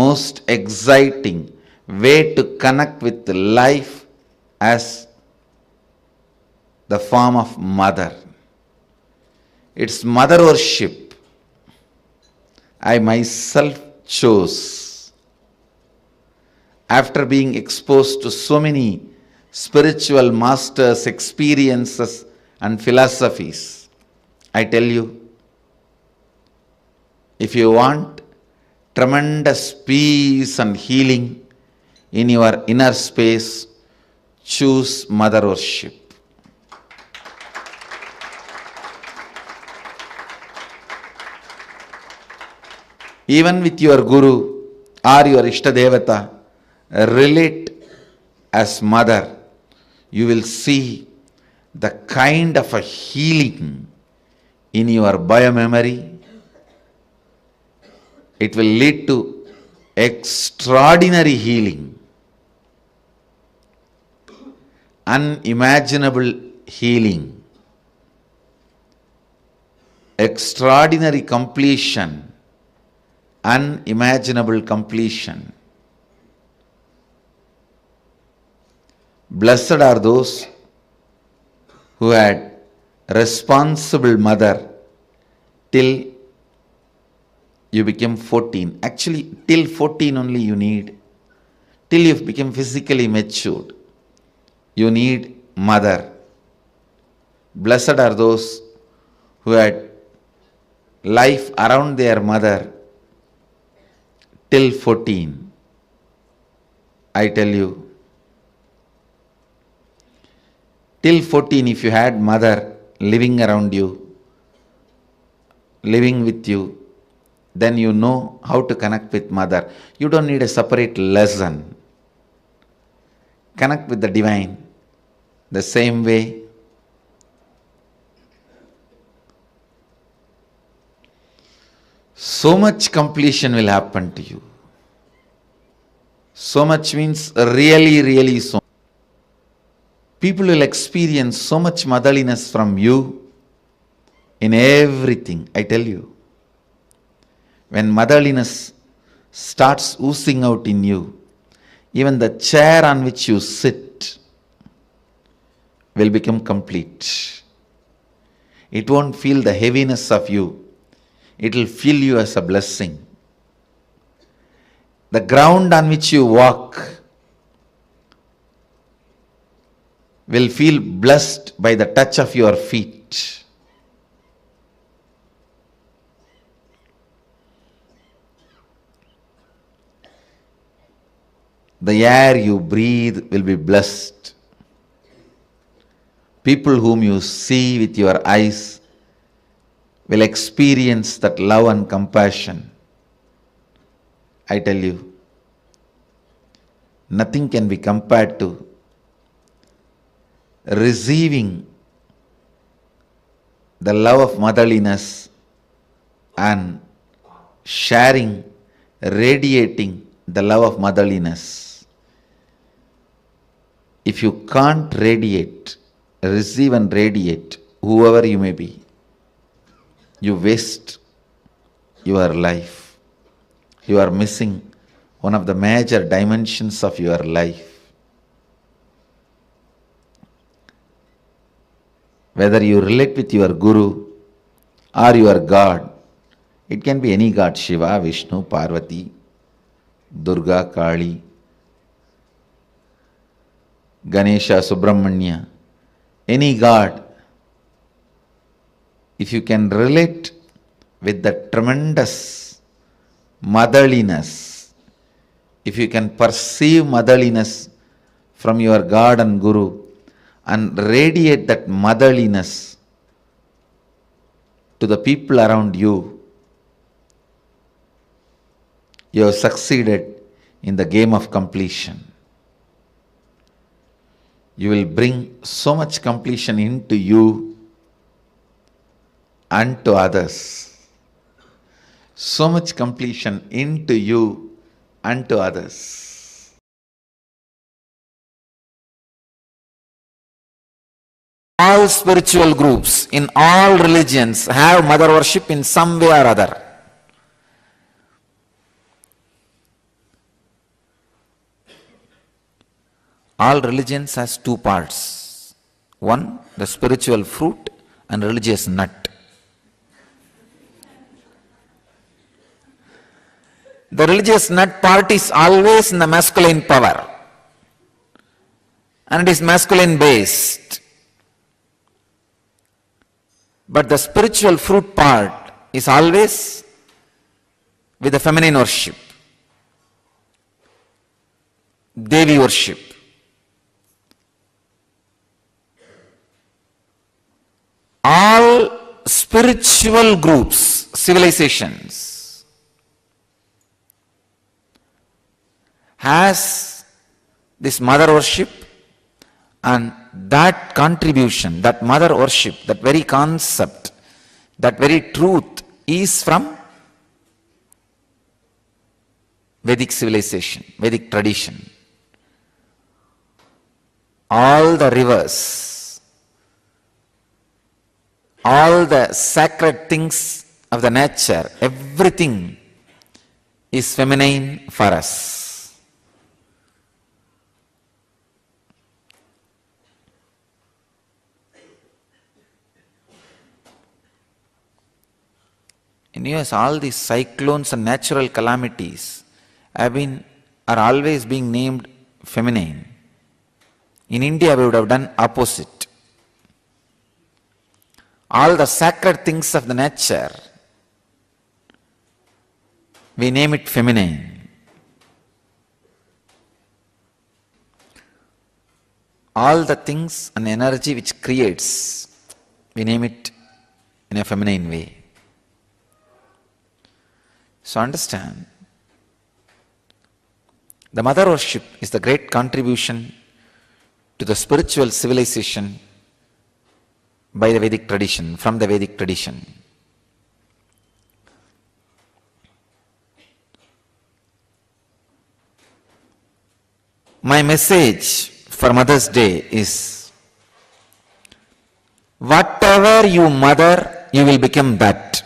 most exciting way to connect with life as the form of mother. It's mother worship I myself chose after being exposed to so many spiritual masters, experiences and philosophies. I tell you, if you want tremendous peace and healing in your inner space, choose mother worship. Even with your guru or your Ishtadevata, relate as mother. You will see the kind of a healing in your biomemory. It will lead to extraordinary healing, unimaginable healing, extraordinary completion, unimaginable completion. Blessed are those who had responsible mother till you became 14. Actually, till 14 only you need. Till you become physically matured, you need mother. Blessed are those who had life around their mother till 14. I tell you, till 14, if you had mother living around you, living with you, then you know how to connect with mother. You don't need a separate lesson. Connect with the divine the same way. So much completion will happen to you. So much means really, really so. People will experience so much motherliness from you in everything, I tell you. When motherliness starts oozing out in you, even the chair on which you sit will become complete. It won't feel the heaviness of you. It will feel you as a blessing. The ground on which you walk will feel blessed by the touch of your feet. The air you breathe will be blessed. People whom you see with your eyes will experience that love and compassion. I tell you, nothing can be compared to receiving the love of motherliness and sharing, radiating the love of motherliness. If you can't radiate, receive and radiate, whoever you may be, you waste your life. You are missing one of the major dimensions of your life. Whether you relate with your Guru or your God, it can be any God, Shiva, Vishnu, Parvati, Durga, Kali, Ganesha, Subramanya, any God. If you can relate with the tremendous motherliness, if you can perceive motherliness from your God and Guru and radiate that motherliness to the people around you, you have succeeded in the game of completion. You will bring so much completion into you and to others. So much completion into you and to others. All spiritual groups in all religions have mother worship in some way or other. all religions has two parts. One, the spiritual fruit and religious nut. The religious nut part is always in the masculine power, and it is masculine based. But the spiritual fruit part is always with the feminine worship, Devi worship. All spiritual groups, civilizations, has this mother worship, and that contribution, that mother worship, that very concept, that very truth is from Vedic civilization, Vedic tradition. All the rivers, all the sacred things of the nature, everything is feminine for us. In US, all these cyclones and natural calamities are always being named feminine. In India, we would have done opposite. All the sacred things of the nature, we name it feminine. All the things and energy which creates, we name it in a feminine way. So understand, the mother worship is the great contribution to the spiritual civilization by the Vedic tradition, from the Vedic tradition. My message for Mother's Day is, whatever you mother, you will become that.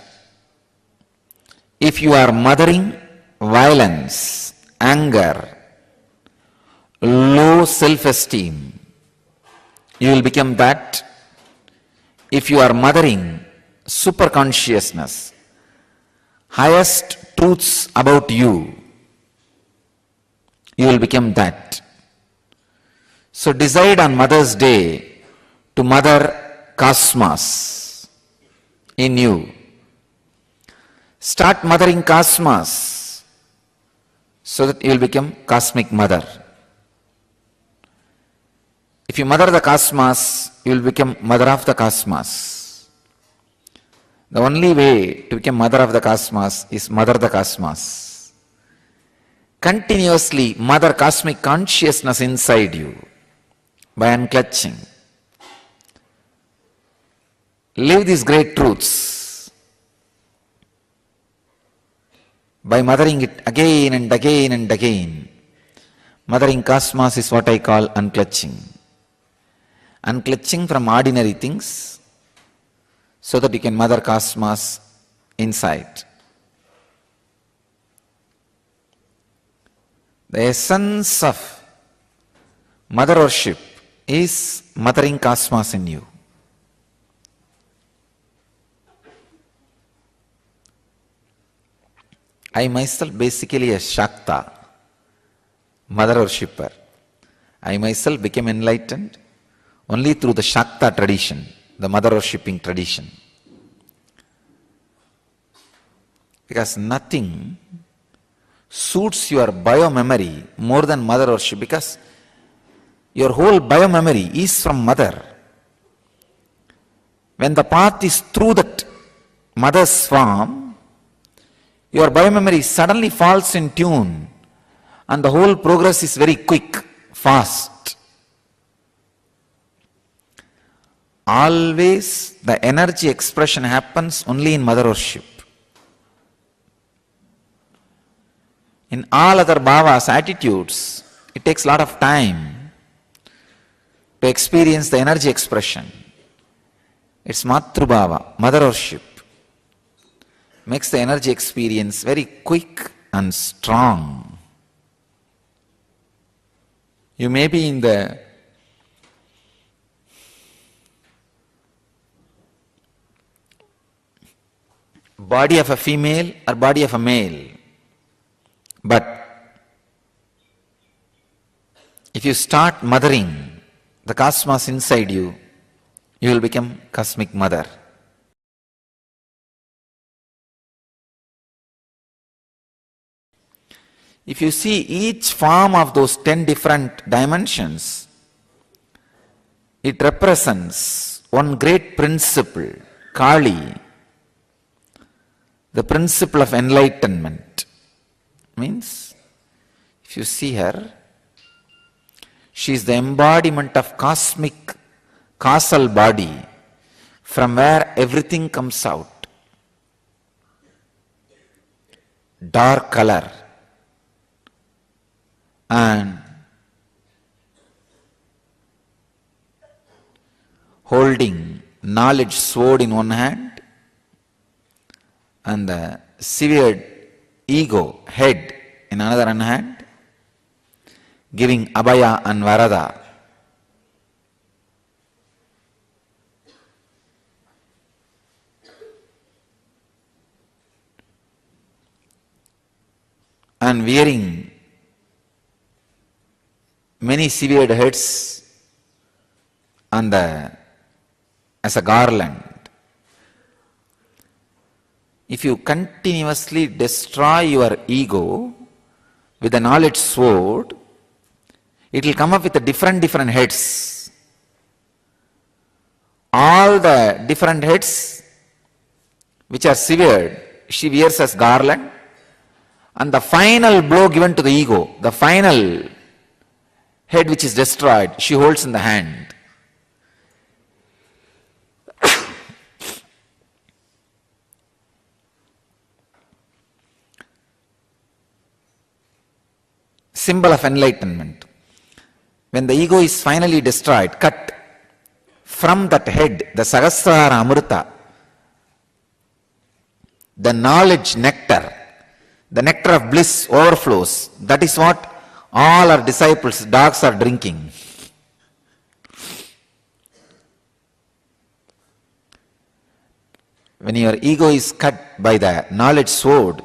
If you are mothering violence, anger, low self-esteem, you will become that. If you are mothering super-consciousness, highest truths about you, you will become that. So decide on Mother's Day to mother cosmos in you. Start mothering cosmos so that you will become cosmic mother. If you mother the cosmos, you will become mother of the cosmos. The only way to become mother of the cosmos is mother the cosmos. Continuously mother cosmic consciousness inside you by unclutching. Live these great truths by mothering it again and again and again. Mothering cosmos is what I call unclutching. Unclutching from ordinary things so that you can mother cosmos inside. The essence of mother worship is mothering cosmos in you. I myself basically a Shakta, mother worshipper. I myself became enlightened only through the Shakta tradition, the mother worshipping tradition. Because nothing suits your bio-memory more than mother worship, because your whole bio-memory is from mother. When the path is through that mother's form, your bio-memory suddenly falls in tune and the whole progress is very quick, fast. Always the energy expression happens only in mother worship. In all other bhavas, attitudes, it takes a lot of time to experience the energy expression. It's Matrubhava, mother worship, makes the energy experience very quick and strong. You may be in the body of a female or body of a male, but if you start mothering the cosmos inside you, you will become cosmic mother. If you see each form of those 10 different dimensions, it represents one great principle, Kali, the principle of enlightenment. Means, if you see her, she is the embodiment of cosmic causal body from where everything comes out. Dark color and holding knowledge sword in one hand and the severed ego head in another hand, giving abhaya and varada. And wearing many severed heads on as a garland. If you continuously destroy your ego with the knowledge sword, it will come up with different heads. All the different heads which are severed, she wears as garland, and the final blow given to the ego, the final head which is destroyed, she holds in the hand. Symbol of enlightenment. When the ego is finally destroyed, cut, from that head, the Sahasrara Amrita, the knowledge nectar, the nectar of bliss overflows. That is what all our disciples, dogs, are drinking. When your ego is cut by the knowledge sword,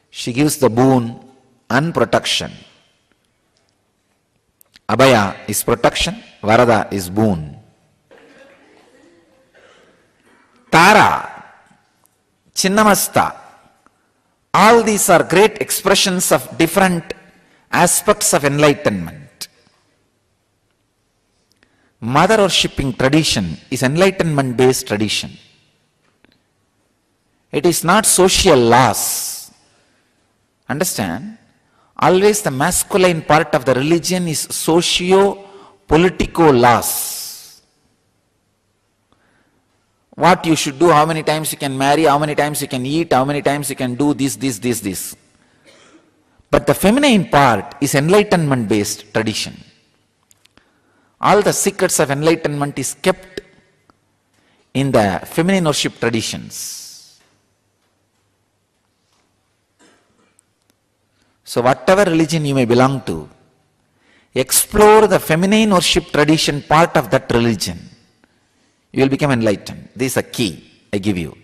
she gives the boon and protection. Abhaya is protection, Varada is boon. Tara, Chinnamasta, all these are great expressions of different aspects of enlightenment. Mother worshipping tradition is enlightenment based tradition. It is not social laws. Understand? Always the masculine part of the religion is socio-political laws. What you should do, how many times you can marry, how many times you can eat, how many times you can do this. But the feminine part is enlightenment based tradition. All the secrets of enlightenment is kept in the feminine worship traditions. So whatever religion you may belong to, explore the feminine worship tradition part of that religion. You will become enlightened. This is a key I give you.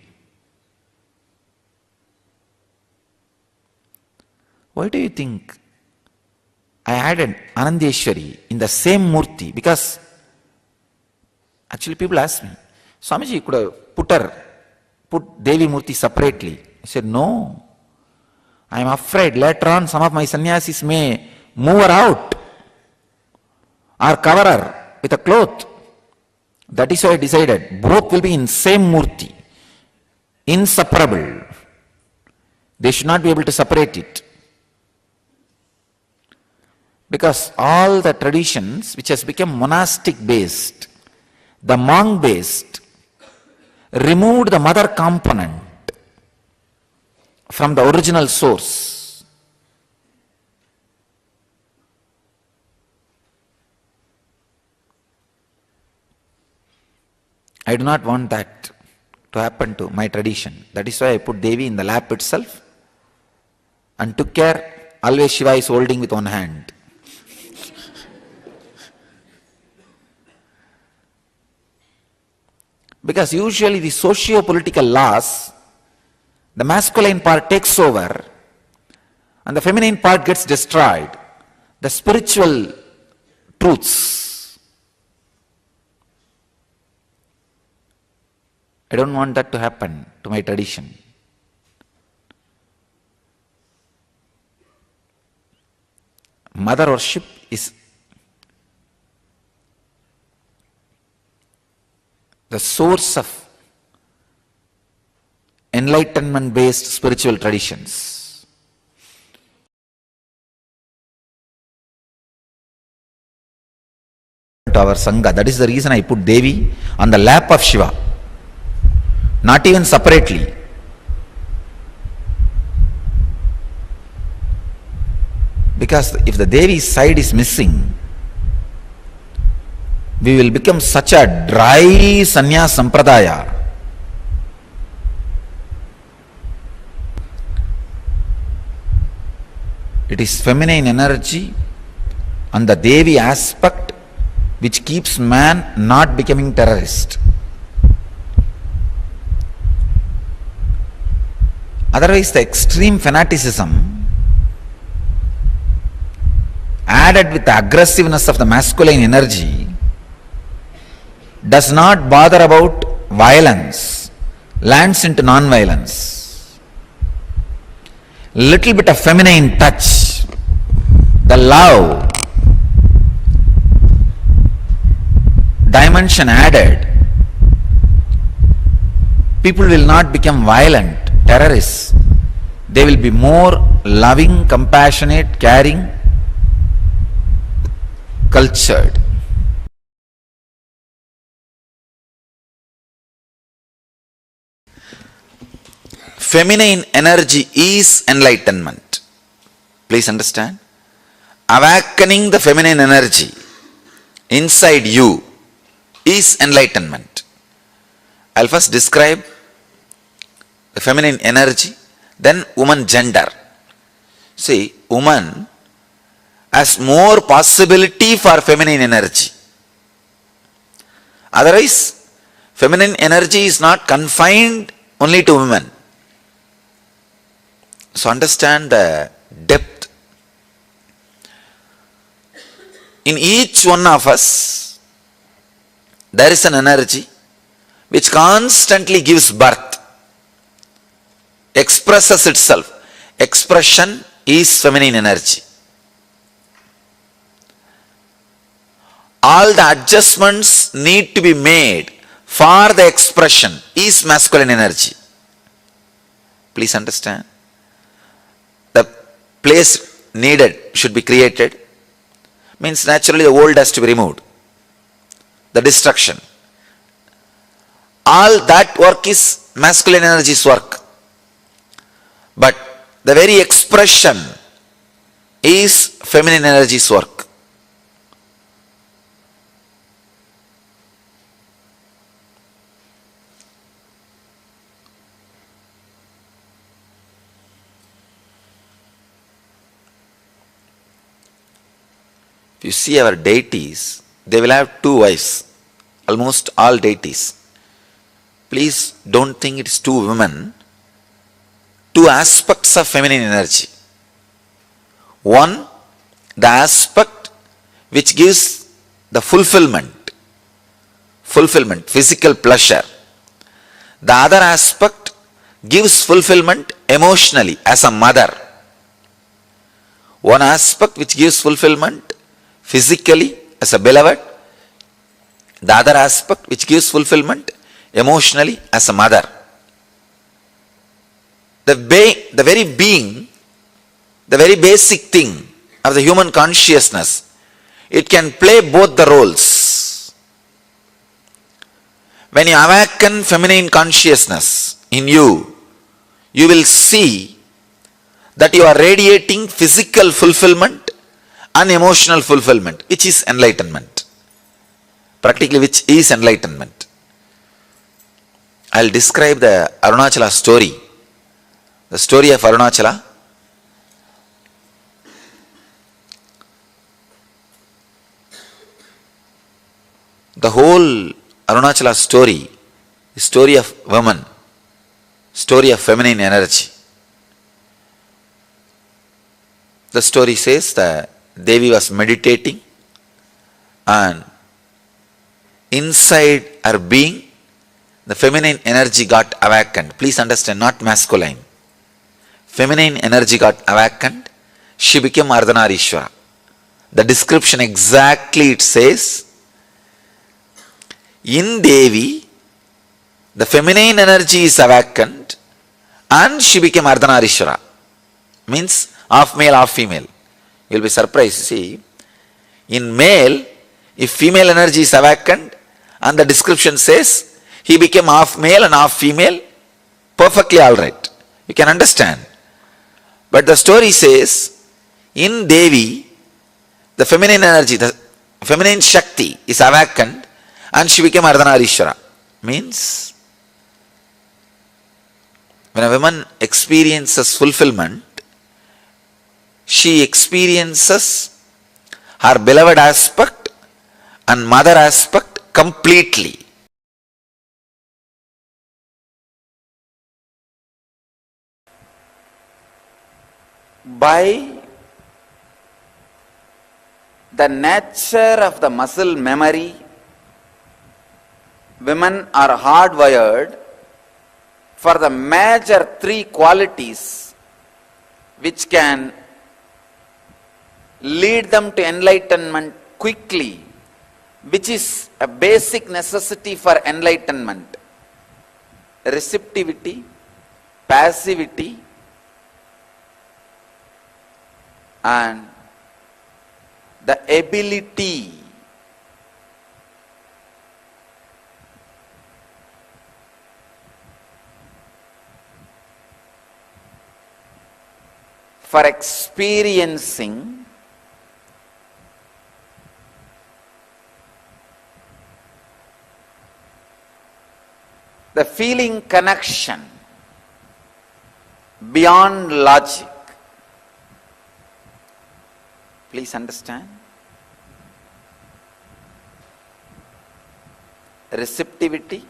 Why do you think I added Anandeshwari in the same Murti? Because actually people ask me, Swamiji, you could have put Devi Murti separately. I said, no. I am afraid later on some of my sannyasis may move her out or cover her with a cloth. That is why I decided both will be in same Murti, inseparable. They should not be able to separate it. Because all the traditions which has become monastic based, the monk based, removed the mother component from the original source. I do not want that to happen to my tradition. That is why I put Devi in the lap itself and took care. Always Shiva is holding with one hand. Because usually the socio-political laws, the masculine part takes over and the feminine part gets destroyed. The spiritual truths, I don't want that to happen to my tradition. Mother worship is the source of enlightenment-based spiritual traditions. To our Sangha, that is the reason I put Devi on the lap of Shiva, not even separately. Because if the Devi's side is missing, we will become such a dry sannyas sampradaya. It is feminine energy and the Devi aspect which keeps man not becoming terrorist. Otherwise, the extreme fanaticism added with the aggressiveness of the masculine energy does not bother about violence, lands into non-violence. Little bit of feminine touch, the love dimension added, people will not become violent, terrorists. They will be more loving, compassionate, caring, cultured. Feminine energy is enlightenment. Please understand. Awakening the feminine energy inside you is enlightenment. I'll first describe the feminine energy, then woman gender. See, woman has more possibility for feminine energy. Otherwise, feminine energy is not confined only to women. So understand the depth. In each one of us, there is an energy which constantly gives birth, expresses itself. Expression is feminine energy. All the adjustments need to be made for the expression is masculine energy. Please understand. The place needed should be created. Means naturally the old has to be removed. The destruction. All that work is masculine energy's work. But the very expression is feminine energy's work. If you see our deities, they will have two wives, almost all deities. Please don't think it's two women, two aspects of feminine energy. One, the aspect which gives the fulfillment, physical pleasure. The other aspect gives fulfillment emotionally as a mother. One aspect which gives fulfillment physically as a beloved, the other aspect which gives fulfillment emotionally as a mother. The very being, the very basic thing of the human consciousness, it can play both the roles. When you awaken feminine consciousness in you, you will see that you are radiating physical fulfillment and emotional fulfillment, which is enlightenment. Practically, which is enlightenment. I'll describe the Arunachala story. The story of Arunachala. The whole Arunachala story story of woman, story of feminine energy. The story says that Devi was meditating and inside her being, the feminine energy got awakened. Please understand, not masculine. Feminine energy got awakened. She became Ardhanarishwara. The description exactly it says, in Devi, the feminine energy is awakened and she became Ardhanarishwara. Means half male, half female. You will be surprised. See, in male, if female energy is awakened and the description says he became half male and half female, perfectly alright. You can understand. But the story says, in Devi, the feminine energy, the feminine Shakti is awakened and she became Ardhanarishwara. Means, when a woman experiences fulfillment, she experiences her beloved aspect and mother aspect completely. By the nature of the muscle memory, women are hardwired for the major three qualities which can lead them to enlightenment quickly, which is a basic necessity for enlightenment: receptivity, passivity, and the ability for experiencing the feeling connection beyond logic. Please understand. Receptivity,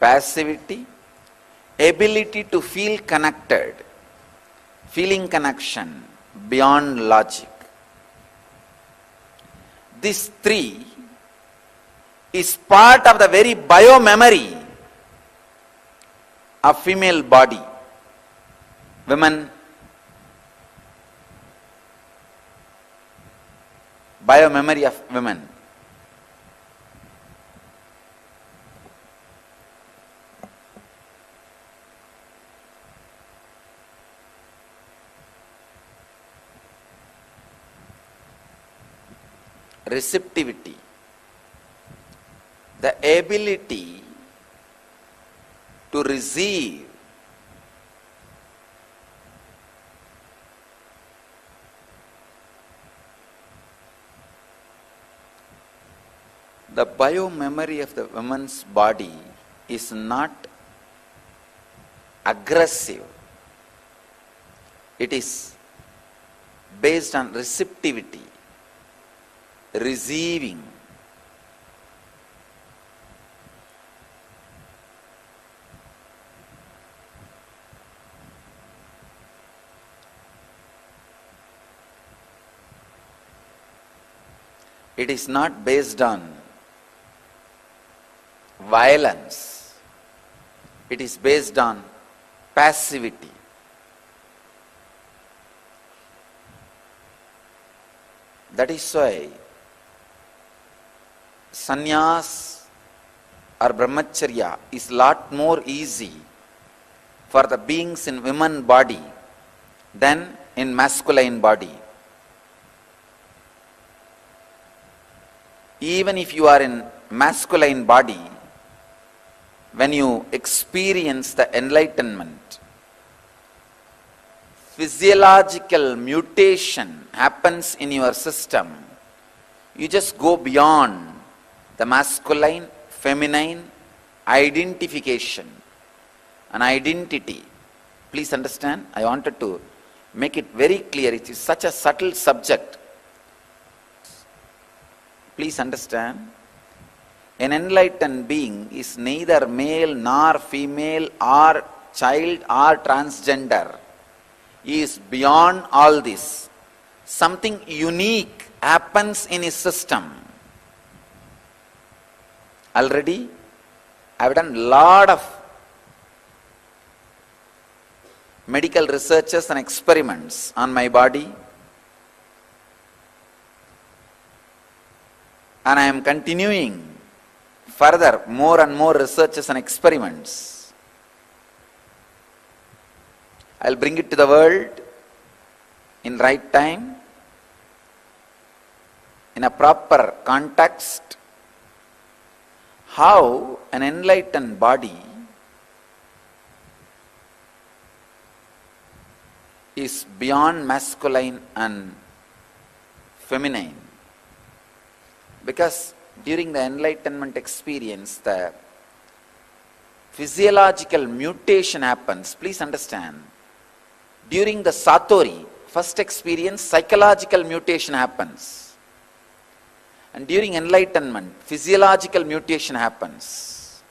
passivity, ability to feel connected, feeling connection beyond logic. This three is part of the very biomemory of female body. Women, biomemory of women. Receptivity, the ability to receive the biomemory of the woman's body is not aggressive. It is based on receptivity, receiving. It is not based on violence. It is based on passivity. That is why sannyas or brahmacharya is lot more easy for the beings in women body than in masculine body. Even if you are in masculine body, when you experience the enlightenment, physiological mutation happens in your system. You just go beyond the masculine, feminine identification and identity. Please understand, I wanted to make it very clear. It is such a subtle subject. Please understand, An enlightened being is neither male nor female or child or transgender. He is beyond all this. Something unique happens in his system. Already, I have done a lot of medical researches and experiments on my body, and I am continuing further more and more researches and experiments. I will bring it to the world in right time, in a proper context, how an enlightened body is beyond masculine and feminine. Because during the enlightenment experience, the physiological mutation happens. Please understand. During the Satori, first experience, psychological mutation happens. And during enlightenment, physiological mutation happens.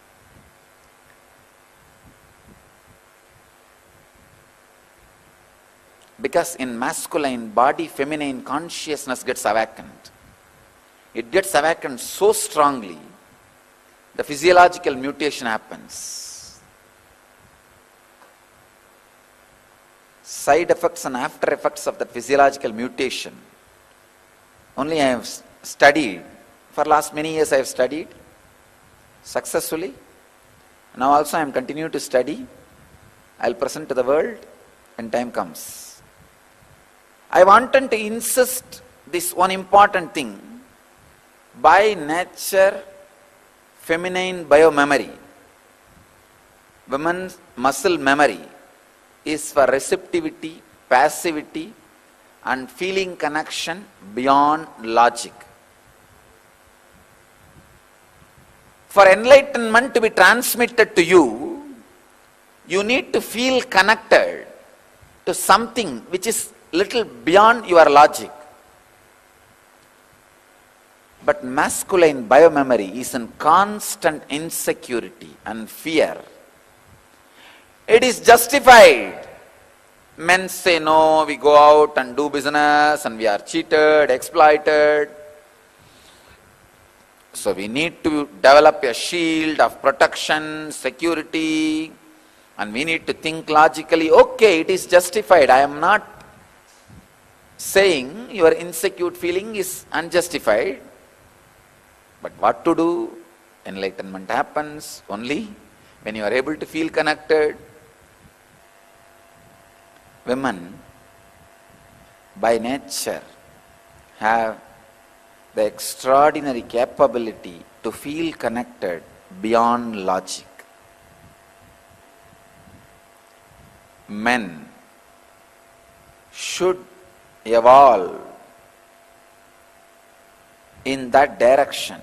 Because in masculine body, feminine consciousness gets awakened. It gets awakened so strongly, the physiological mutation happens. Side effects and after effects of the physiological mutation, only I have studied. For last many years I have studied successfully. Now also I am continuing to study. I will present to the world when time comes. I wanted to insist this one important thing. By nature, feminine biomemory, women's muscle memory is for receptivity, passivity and feeling connection beyond logic. For enlightenment to be transmitted to you, you need to feel connected to something which is little beyond your logic. But masculine biomemory is in constant insecurity and fear. It is justified. Men say no, we go out and do business and we are cheated, exploited. So we need to develop a shield of protection, security, and we need to think logically. Okay, it is justified. I am not saying your insecure feeling is unjustified. But what to do? Enlightenment happens only when you are able to feel connected. Women, by nature, have the extraordinary capability to feel connected beyond logic. Men should evolve in that direction,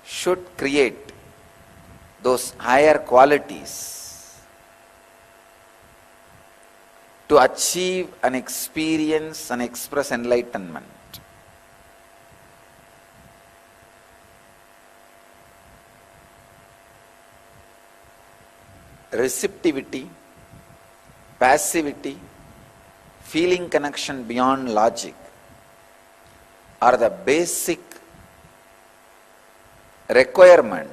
should create those higher qualities to achieve and experience and express enlightenment. Receptivity, passivity, feeling connection beyond logic are the basic requirement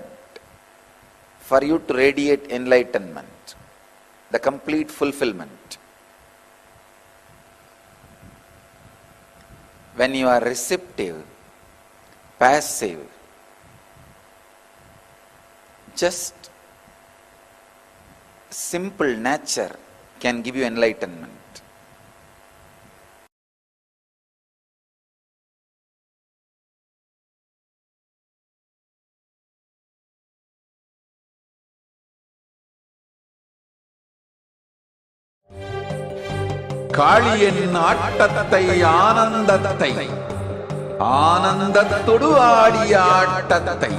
for you to radiate enlightenment, the complete fulfillment. When you are receptive, passive, just simple nature can give you enlightenment. காளியின் ஆட்டத்தை ஆனந்தத்தை ஆனந்தத்தொடு ஆடிய ஆட்டத்தை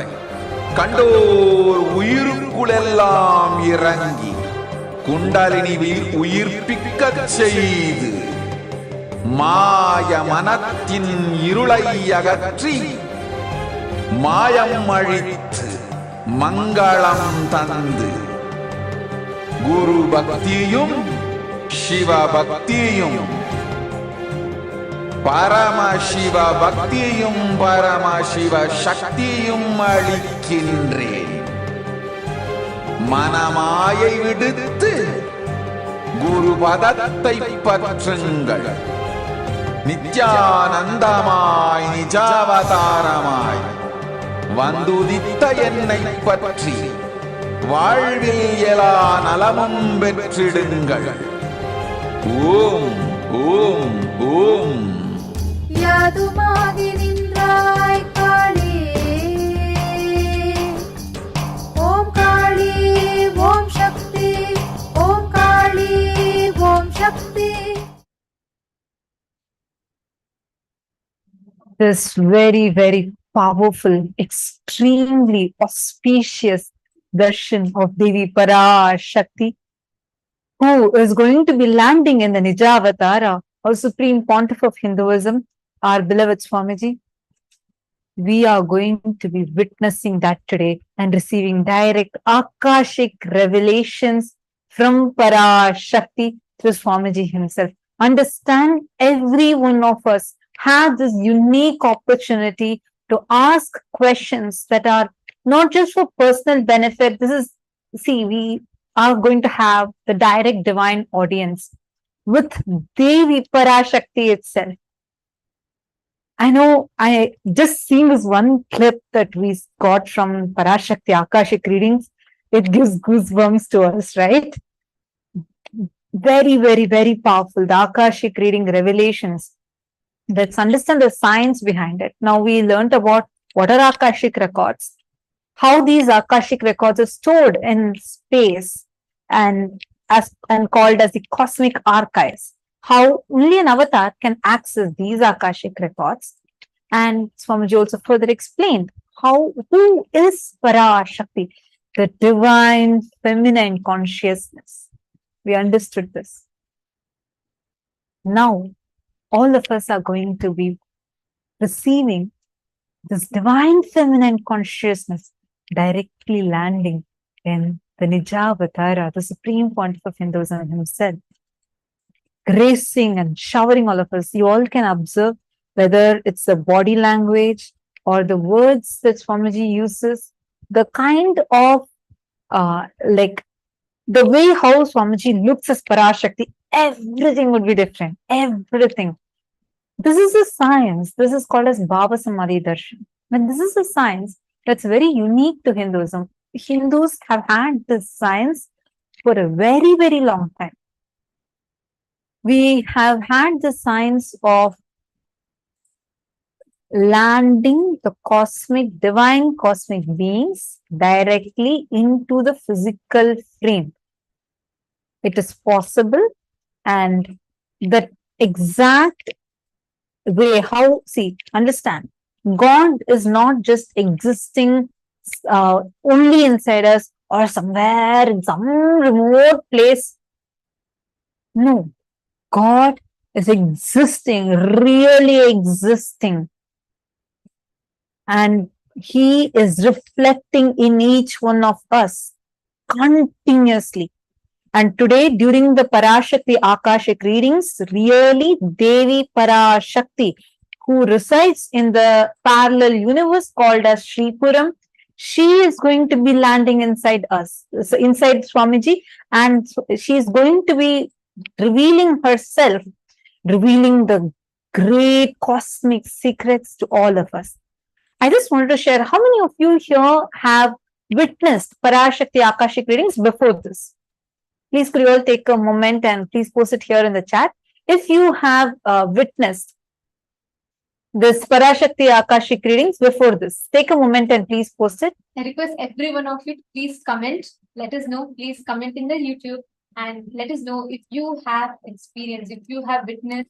கண்டோர் உயிருக்குளெல்லாம் இறங்கி குண்டலினி உயிர்ப்பிக்கச் செய்து மாய மனத்தின் இருளை அகற்றி மாயம் அழித்து மங்களம் தந்து குரு பக்தியும் சிவ பக்தியும் பரமசிவ பக்தியும் பரமசிவ சக்தியும் அளிக்கின்றேன். மனமாயை விடுத்து குரு பதத்தை பற்றுங்கள். நித்யானந்தமாய் நிஜாவதாரமாய் வந்துதித்த என்னை பற்றி வாழ்வில் எல்லா நலமும் பெற்றிடுங்கள். ஓம் ஓம் ஓம். யாதுமாகி நின்றாய் காளி, ஓம் காளி ஓம் சக்தி, ஓம் காளி ஓம் சக்தி. This very powerful, extremely auspicious darshan of Devi Parashakti, who is going to be landing in the Nijavatara, our Supreme Pontiff of Hinduism, our beloved Swamiji. We are going to be witnessing that today and receiving direct Akashic revelations from Parashakti through Swamiji himself. Understand, every one of us has this unique opportunity to ask questions that are not just for personal benefit. This is, see, we are going to have the direct divine audience with Devi Parashakti itself. I know, I just seen this one clip that we got from Parashakthi Akashic Readings. It gives goosebumps to us, right? Very powerful. The Akashic reading revelations. Let's understand the science behind it. Now we learned about what are Akashic records, how these Akashic records are stored in space and called as the cosmic archives. How only an avatar can access these Akashic records. And Swamiji also further explained who is Parashakti, the divine feminine consciousness. We understood this. Now, all of us are going to be receiving this divine feminine consciousness directly landing in the Nijavatara, the Supreme Pontiff of Hinduism himself, gracing and showering all of us. You all can observe whether it's the body language or the words that Swamiji uses, the kind of like the way how Swamiji looks as Parashakti, everything would be different. Everything. This is a science. This is called as Bhava Samadhi Darshan. And this is a science that's very unique to Hinduism. Hindus have had this science for a very long time. We have had the science of landing the divine cosmic beings directly into the physical frame. It is possible, and the exact way how, see, understand, God is not just existing only inside us or somewhere in some remote place. No, God is existing, really existing. And he is reflecting in each one of us continuously. And today, during the Parashakti Akashic readings, really Devi Parashakti, who resides in the parallel universe called as Sripuram, she is going to be landing inside us, inside Swamiji, and she is going to be revealing herself, revealing the great cosmic secrets to all of us. I just wanted to share, how many of you here have witnessed Parashakti Akashic readings before this? Please could you all take a moment and please post it here in the chat. If you have witnessed this Parashakti Akashic readings before this, take a moment and please post it. I request every one of you to please comment. Let us know. Please comment in the YouTube and let us know if you have experience, if you have witnessed.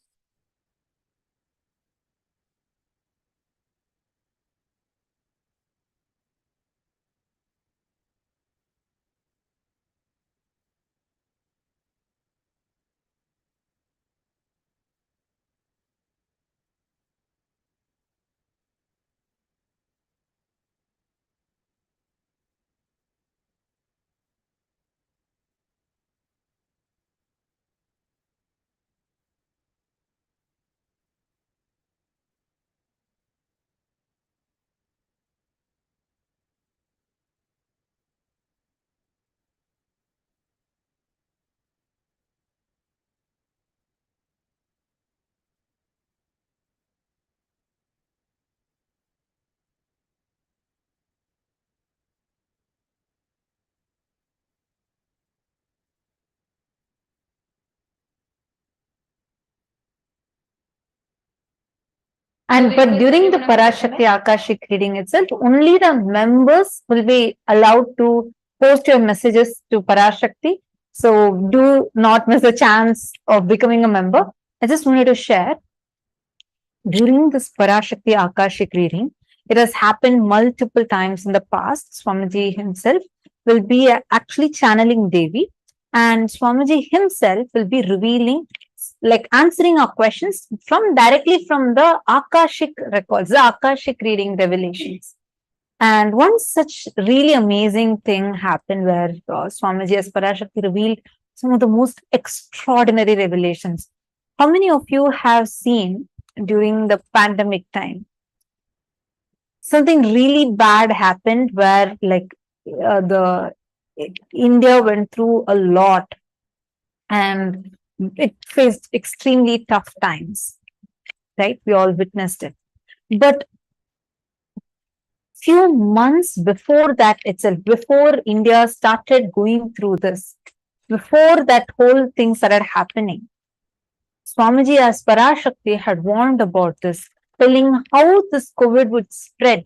And but during the Parashakti Akashic reading itself, only the members will be allowed to post your messages to Parashakti. So do not miss a chance of becoming a member. I just wanted to share during this Parashakti Akashic reading, it has happened multiple times in the past. Swamiji himself will be actually channeling Devi, and Swamiji himself will be revealing, like answering our questions from directly from the Akashic records, the Akashic reading revelations. And one such really amazing thing happened where Swamiji as Parashakti revealed some of the most extraordinary revelations. How many of you have seen during the pandemic time something really bad happened where the India went through a lot and it faced extremely tough times, right? We all witnessed it. But few months before that itself, before India started going through this, before that whole thing started happening, Swamiji as Parashakti had warned about this, telling how this COVID would spread.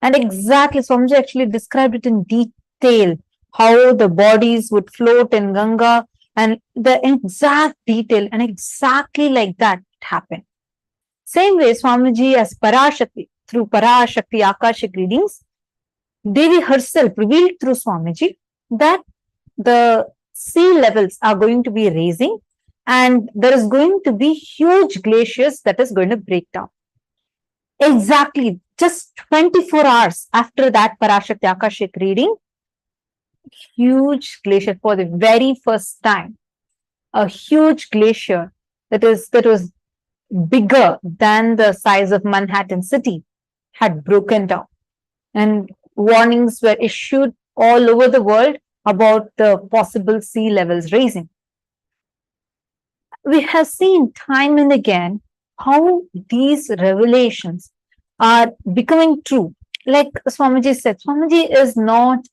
And exactly, Swamiji actually described it in detail, how the bodies would float in Ganga and the exact detail, and exactly like that happened. Same way, Swamiji as Parashakti, through Parashakti Akashic Readings, Devi herself revealed through Swamiji that the sea levels are going to be raising and there is going to be huge glaciers that is going to break down. Exactly, just 24 hours after that Parashakti Akashic reading, huge glacier for the very first time, a huge glacier that was bigger than the size of Manhattan city had broken down. And warnings were issued all over the world about the possible sea levels rising. We have seen time and again how these revelations are becoming true. Like Swamiji said, Swamiji is not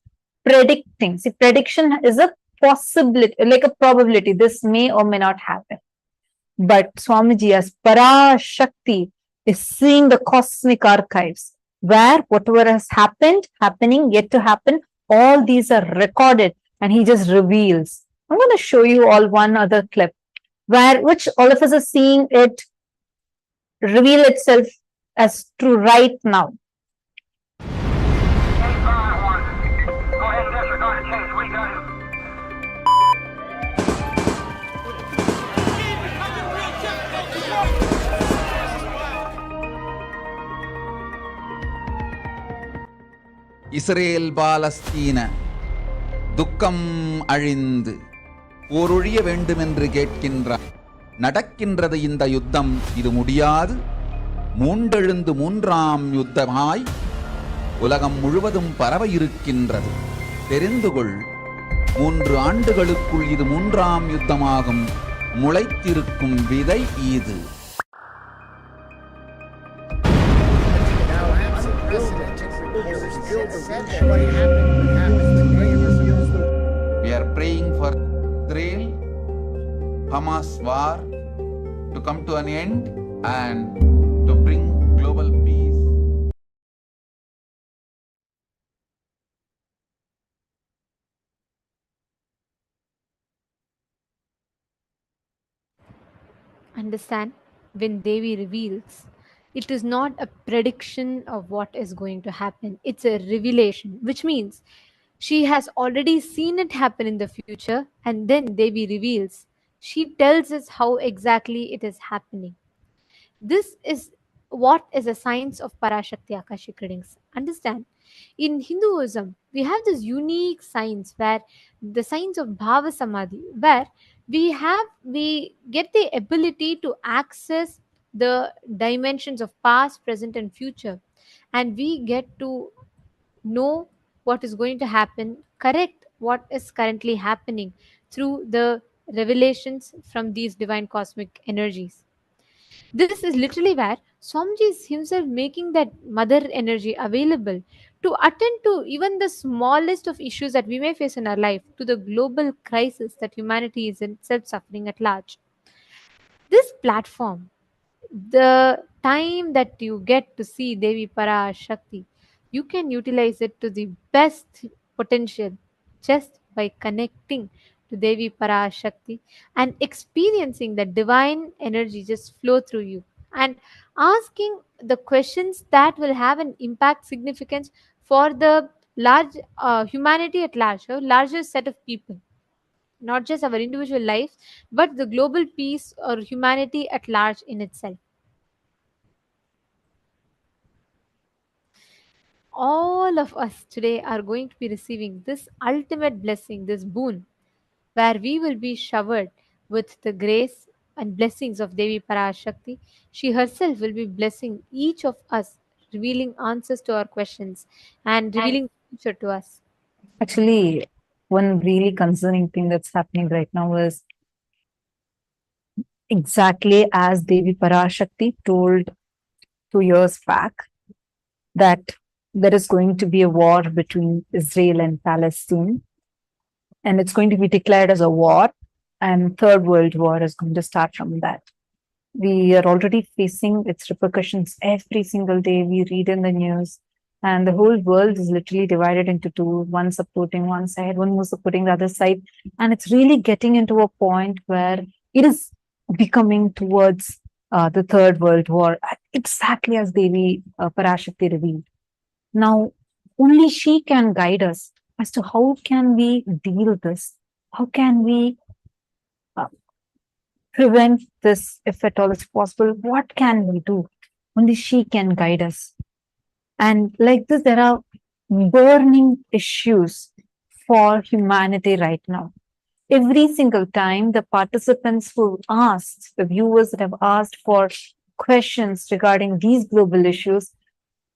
predicting. See, prediction is a possibility, like a probability. This may or may not happen. But Swamiji as Parashakti is seeing the cosmic archives where whatever has happened, happening, yet to happen, all these are recorded and he just reveals. I'm going to show you all one other clip which all of us are seeing it reveal itself as true right now. Israel Palestine துக்கம் அழிந்து போரொழிய வேண்டுமென்று கேட்கின்றார். நடக்கின்றது இந்த யுத்தம், இது முடியாது. மூண்டெழுந்து மூன்றாம் யுத்தமாய் உலகம் முழுவதும் பரவ இருக்கின்றது. தெரிந்து கொள், 3 ஆண்டுகளுக்குள் இது 3ஆம் யுத்தமாகும். முளைத்திருக்கும் விதை இது. We are praying for Israel, Hamas war to come to an end and to bring global peace. Understand, when Devi reveals, it is not a prediction of what is going to happen, it's a revelation, which means she has already seen it happen in the future, and then Devi reveals. She tells us how exactly it is happening. This is what is a science of Parashakti Akashic Readings. Understand? In Hinduism, we have this unique science where the science of Bhava Samadhi, where we get the ability to access the dimensions of past, present, and future, and we get to know what is going to happen, correct what is currently happening through the revelations from these divine cosmic energies. This is literally where Swamiji is himself making that mother energy available to attend to even the smallest of issues that we may face in our life, to the global crisis that humanity is itself suffering at large. This platform The time that you get to see Devi Parashakti, you can utilize it to the best potential just by connecting to Devi Parashakti and experiencing the divine energy just flow through you and asking the questions that will have an impact significance for the large humanity at large, a larger set of people, not just our individual lives, but the global peace or humanity at large in itself. All of us today are going to be receiving this ultimate blessing, this boon, where we will be showered with the grace and blessings of Devi Parashakti. She herself will be blessing each of us, revealing answers to our questions and revealing the future to us. Actually, one really concerning thing that's happening right now is exactly as Devi Parashakti told 2 years back that there is going to be a war between Israel and Palestine, and it's going to be declared as a war, and Third World War is going to start from that. We are already facing its repercussions every single day. We read in the news, and the whole world is literally divided into two, one supporting one side, one more supporting the other side. And it's really getting into a point where it is becoming towards the Third World War, exactly as Devi Parashakti revealed. Now, only she can guide us as to how can we deal with this? How can we uh, prevent this if at all is possible? What can we do? Only she can guide us. And like this, there are burning issues for humanity right now. Every single time, the participants who asked, the viewers that have asked for questions regarding these global issues,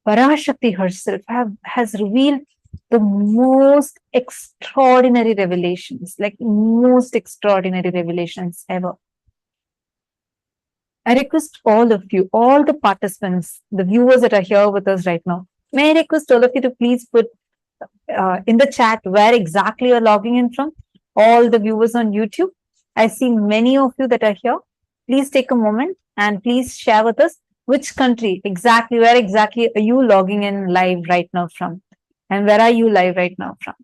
Parashakti herself has revealed the most extraordinary revelations, like most extraordinary revelations ever. I request all of you, all the participants, the viewers that are here with us right now, may I request all of you to please put in the chat where exactly you're logging in from, all the viewers on YouTube. I see many of you that are here. Please take a moment and please share with us which country exactly, where exactly are you logging in live right now from? And where are you live right now from?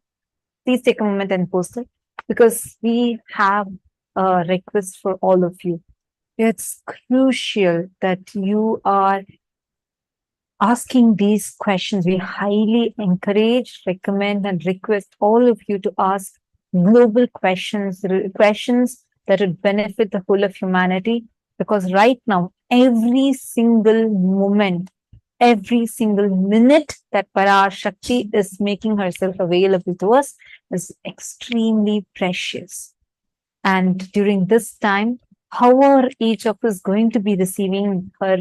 Please take a moment and post it because we have a request for all of you. It's crucial that you are asking these questions. We highly encourage, recommend, and request all of you to ask global questions, questions that would benefit the whole of humanity. Because right now, every single moment, every single minute that Parashakti is making herself available to us is extremely precious. And during this time, how are each of us going to be receiving her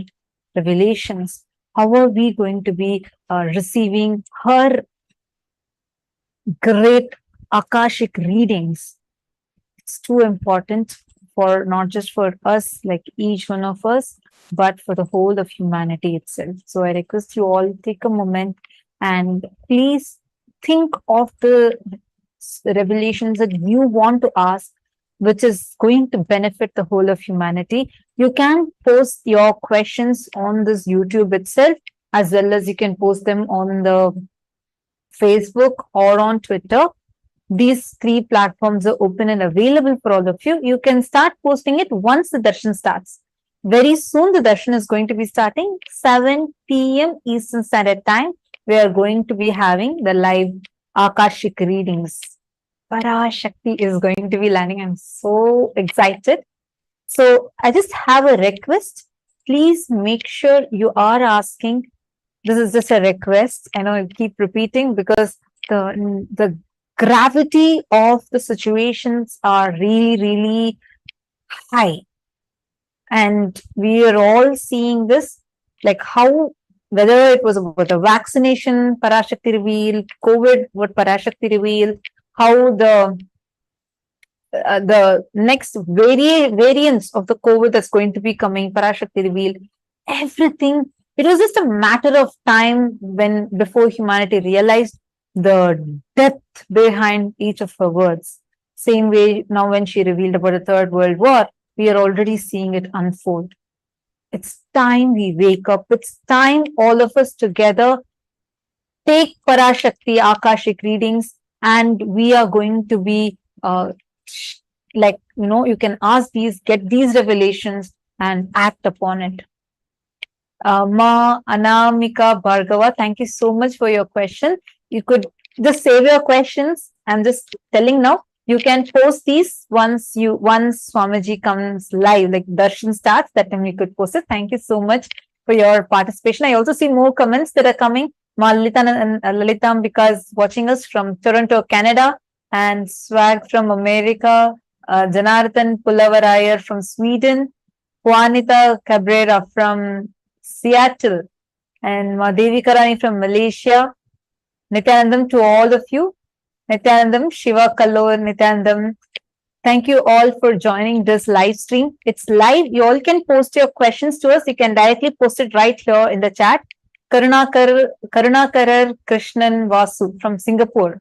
revelations? How are we going to be receiving her great Akashic readings? It's too important for not just for us, like each one of us, but for the whole of humanity itself. So I request you all take a moment and please think of the revelations that you want to ask, which is going to benefit the whole of humanity. You can post your questions on this YouTube itself, as well as you can post them on the Facebook or on Twitter. These three platforms are open and available for all of you. You can start posting it once the darshan starts. Very soon, the darshan is going to be starting 7 p.m. Eastern Standard Time. We are going to be having the live Akashic readings. Parashakti is going to be landing. I'm so excited. So I just have a request. Please make sure you are asking. This is just a request. I know I keep repeating because the gravity of the situations are really, really high. And we are all seeing this, like how, whether it was about the vaccination, Parashakti revealed, COVID, what Parashakti revealed, how the next variants of the COVID that's going to be coming, Parashakti revealed, everything. It was just a matter of time when before humanity realized the depth behind each of her words. Same way now when she revealed about the Third World War, we are already seeing it unfold. It's time we wake up. It's time all of us together take Parashakti Akashic Readings, and we are going to be like, you can ask these, get these revelations and act upon it. Ma Anamika Bhargava, thank you so much for your question. You could just save your questions. I'm just telling now. You can post these once Swamiji comes live, like darshan starts, that time you could post it. Thank you so much for your participation. I also see more comments that are coming. Ma Lalitam, because watching us from Toronto, Canada, and Swag from America, Janardhan Pulavarayar from Sweden, Juanita Cabrera from Seattle, and Devi Karani from Malaysia. Nithyanandam to all of you. Nithyanandam, Shiva Kalor, Nithyanandam. Thank you all for joining this live stream. It's live. You all can post your questions to us. You can directly post it right here in the chat. Karunakarar Krishnan Vasu from Singapore.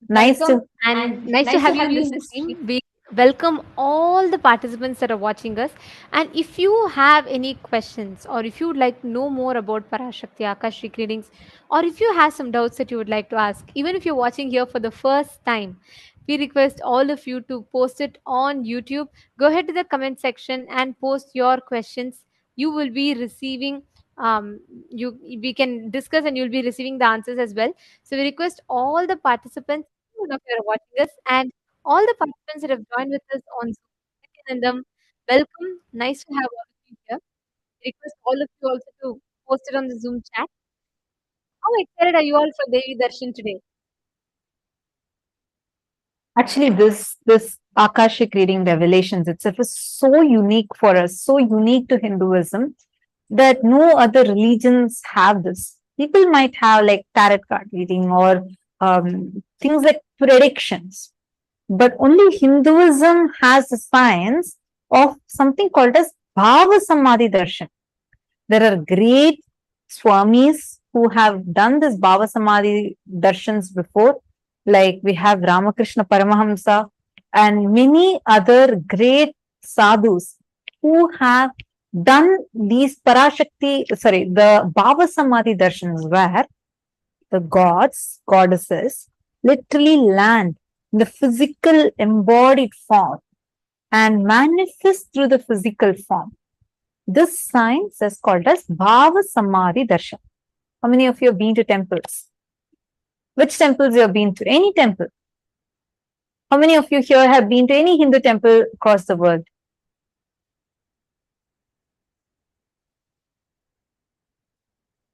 Nice to have you in this stream. We welcome all the participants that are watching us. And if you have any questions, or if you would like to know more about Parashakti Akashic Readings, or if you have some doubts that you would like to ask, even if you're watching here for the first time, we request all of you to post it on YouTube. Go ahead to the comment section and post your questions. You will be receiving we can discuss, and you'll be receiving the answers as well. So we request all the participants who are watching us, and all the participants that have joined with us on Zoom. And welcome. Nice to have all of you here. We request all of you also to post it on the Zoom chat. How excited are you all for Devi Darshan today? Actually, this Akashic reading revelations itself is so unique for us, so unique to Hinduism, that no other religions have this. People might have like tarot card reading or things like predictions, but only Hinduism has the science of something called as Bhava Samadhi Darshan. There are great Swamis who have done this Bhava Samadhi Darshans before, like we have Ramakrishna Paramahamsa and many other great sadhus who have done these the Bhava Samadhi Darshans, where the gods, goddesses literally land in the physical embodied form and manifest through the physical form. This science is called as Bhava Samadhi Darshan. How many of you have been to temples? Which temples you have been to? Any temple? How many of you here have been to any Hindu temple across the world?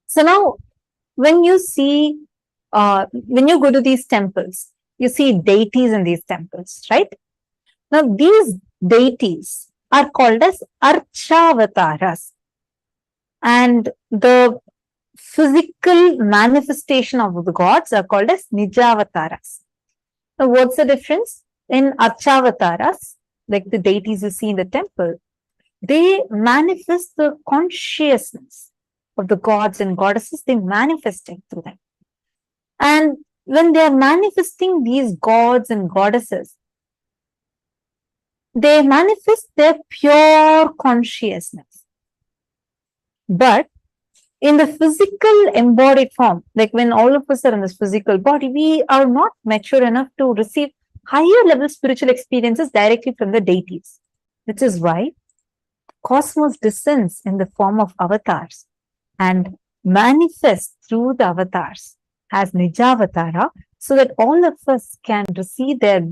So now, when you see, when you go to these temples, you see deities in these temples, right? Now, these deities are called as Archavataras. And the physical manifestation of the gods are called as Nijavataras. Now, what's the difference? In Archavataras, like the deities you see in the temple, they manifest the consciousness of the gods and goddesses. They manifest it through them. And when they are manifesting these gods and goddesses, they manifest their pure consciousness. But in the physical embodied form, like when all of us are in this physical body, we are not mature enough to receive higher level spiritual experiences directly from the deities, which is why cosmos descends in the form of avatars and manifests through the avatars as Nijavatara, so that all of us can receive their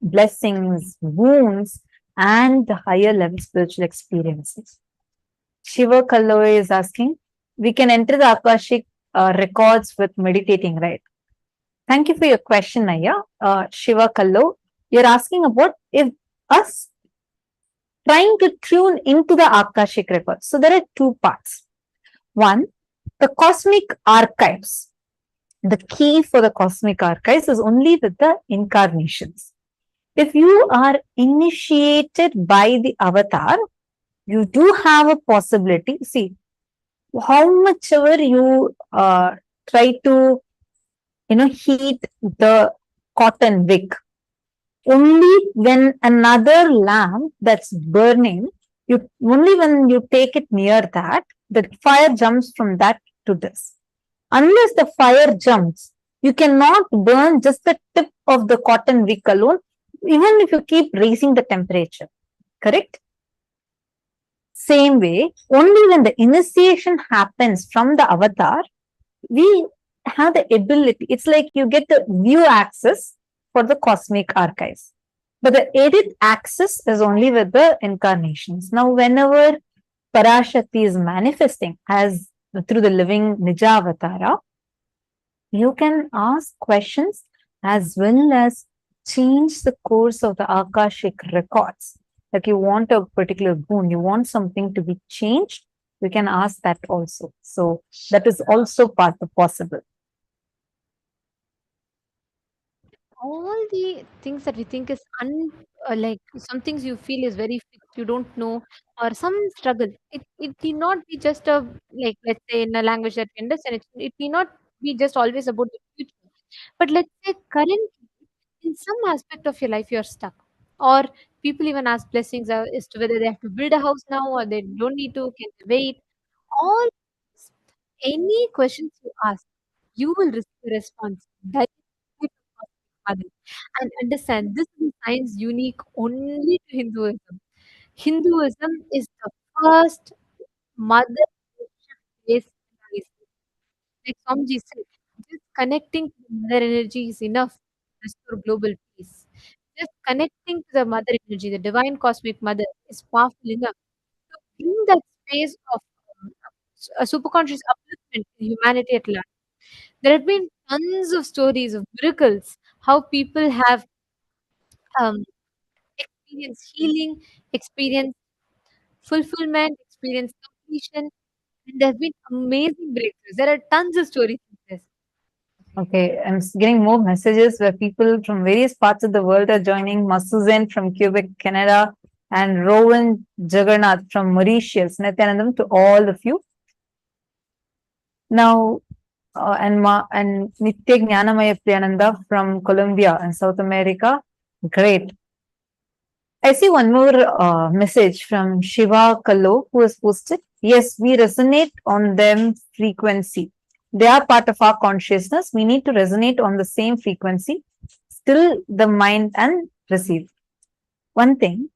blessings, wounds, and the higher level spiritual experiences. Shiva Kalloy is asking, we can enter the Akashic records with meditating, right? Thank you for your question, Naya. Shiva Kallo, you're asking about if us trying to tune into the Akashic records. So there are two parts. One, the cosmic archives. The key for the cosmic archives is only with the incarnations. If you are initiated by the avatar, you do have a possibility. See, how much ever you try to, heat the cotton wick, only when another lamp that's burning Only when you take it near that, the fire jumps from that to this. Unless the fire jumps, you cannot burn just the tip of the cotton wick alone, even if you keep raising the temperature. Correct? Same way, only when the initiation happens from the avatar, we have the ability. It's like you get the view access for the cosmic archives. But the edit access is only with the incarnations. Now, whenever Parashakti is manifesting as through the living Nija Avatara, you can ask questions as well as change the course of the Akashic records. Like you want a particular boon, you want something to be changed, we can ask that also. So that is also possible. All the things that we think is like some things you feel is very fixed, you don't know, or some struggle. It need not be just a, like, let's say in a language that we understand. It need not be just always about the future. But let's say currently, in some aspect of your life, you're stuck. Or people even ask blessings as to whether they have to build a house now or they don't need to, can they wait? All any questions you ask, you will receive a response directly from Mother. And understand, this is a science unique only to Hinduism. Hinduism is the first mother based like Swamiji said, just connecting to the mother energy is enough to restore global peace. Just connecting to the mother energy, the divine cosmic mother, is powerful enough to bring that space of a superconscious upliftment in humanity at large. There have been tons of stories of miracles, how people have um, experienced healing, experienced fulfillment, experienced completion, and there have been amazing breakthroughs. There are tons of stories like this. Okay, I'm getting more messages where people from various parts of the world are joining. Masuzen from Quebec, Canada, and Rowan Jagannath from Mauritius. Nithyanandam to all of you. Now, and Nitya Jnanamaya Priyananda from Colombia and South America. Great. I see one more message from Shiva Kallo who has posted. Yes, we resonate on them frequency. They are part of our consciousness. We need to resonate on the same frequency, still the mind and receive. One thing,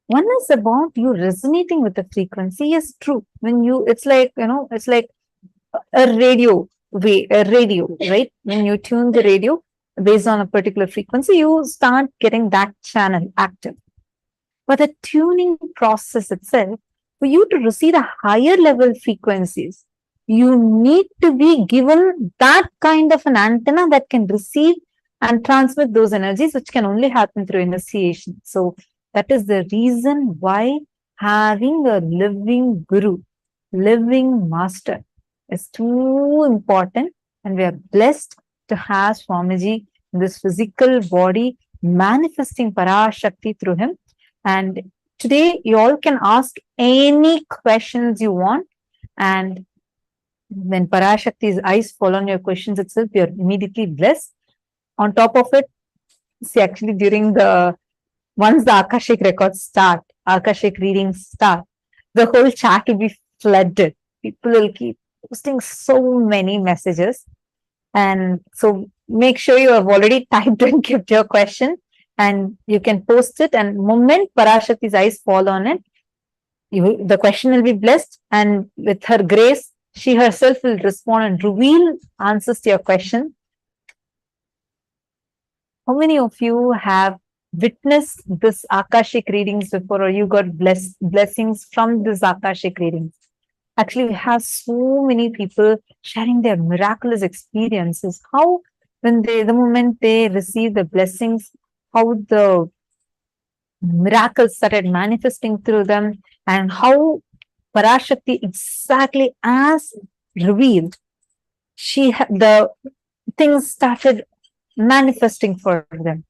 one is about you resonating with the frequency. Yes, true. When you, it's like, it's like a radio right? When you tune the radio based on a particular frequency, you start getting that channel active. But the tuning process itself, for you to receive the higher level frequencies, you need to be given that kind of an antenna that can receive and transmit those energies, which can only happen through initiation. So that is the reason why having a living guru, living master is too important, and we are blessed to have Swamiji in this physical body manifesting Parashakti through him. And today you all can ask any questions you want, and when Parashakti's eyes fall on your questions itself, you're immediately blessed. On top of it, see, actually during once the Akashic records start, Akashic readings start, the whole chat will be flooded. People will keep posting so many messages. And so make sure you have already typed and kept your question, and you can post it. And moment Parashakti's eyes fall on it, the question will be blessed. And with her grace, she herself will respond and reveal answers to your question. How many of you have witnessed this Akashic readings before, or you got blessings from this Akashic readings? Actually, we have so many people sharing their miraculous experiences. How, when the moment they receive the blessings, how the miracles started manifesting through them, and how Parashakti, exactly as revealed, the things started manifesting for them.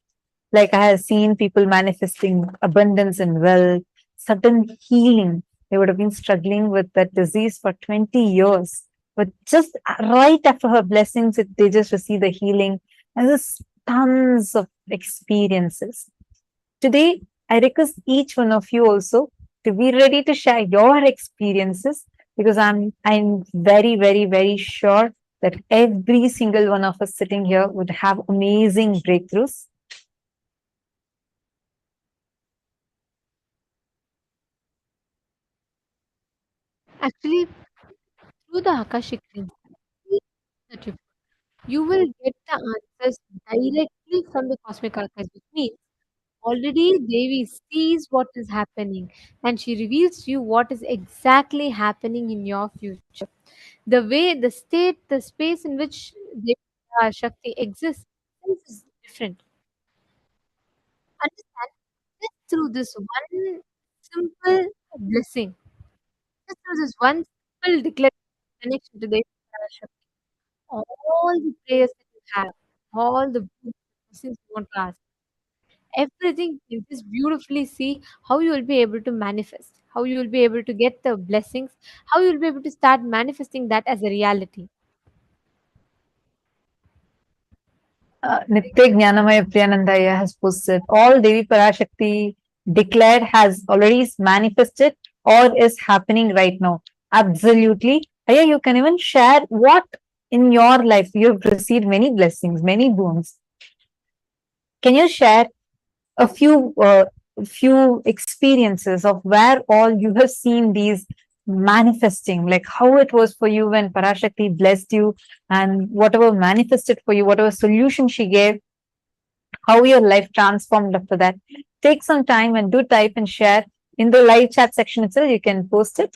Like I have seen people manifesting abundance and wealth, sudden healing. They would have been struggling with that disease for 20 years. But just right after her blessings, they just receive the healing. And there's tons of experiences. Today, I request each one of you also to be ready to share your experiences, because I'm very, very, very sure that every single one of us sitting here would have amazing breakthroughs. Actually, through the Akashic Readings that you will get the answers directly from the cosmic archives, which means already Devi sees what is happening and she reveals to you what is exactly happening in your future. The way, the state, the space in which Devi Shakti exists is different. Understand? Just through this one simple blessing, just through this one simple declaration connection to Devi Parashakti, all the prayers that you have, all the blessings you want to ask, everything you just beautifully see how you will be able to manifest, how you will be able to get the blessings, how you will be able to start manifesting that as a reality. Nitya Jnanamaya Priyanandaya has posted, all Devi Parashakti declared has already manifested or is happening right now. Absolutely. Aya, you can even share what in your life you have received many blessings, many boons. Can you share a few experiences of where all you have seen these manifesting, like how it was for you when Parashakti blessed you, and whatever manifested for you, whatever solution she gave, how your life transformed after that? Take some time and do type and share in the live chat section itself. You can post it.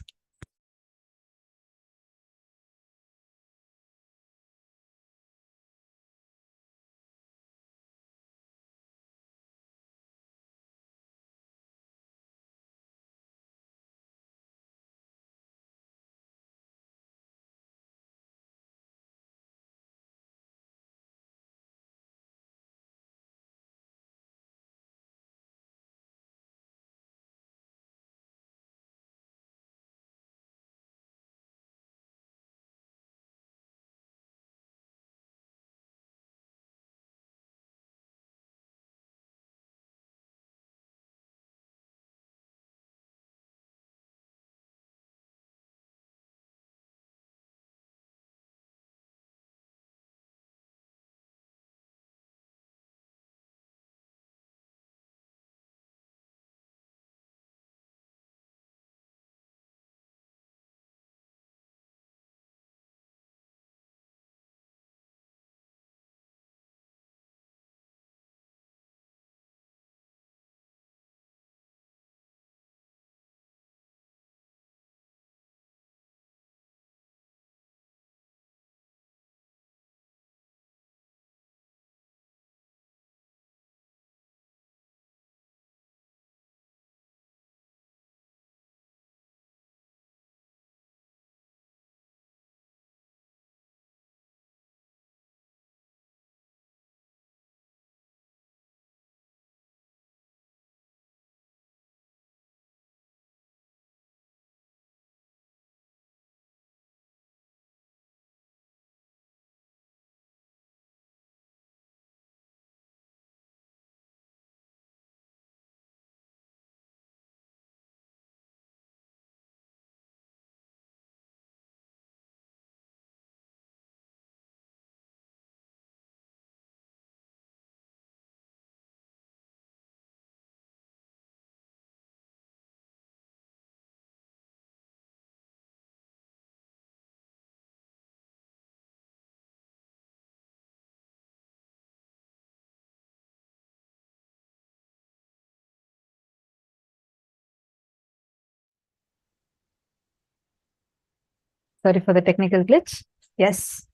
Sorry for the technical glitch. Yes,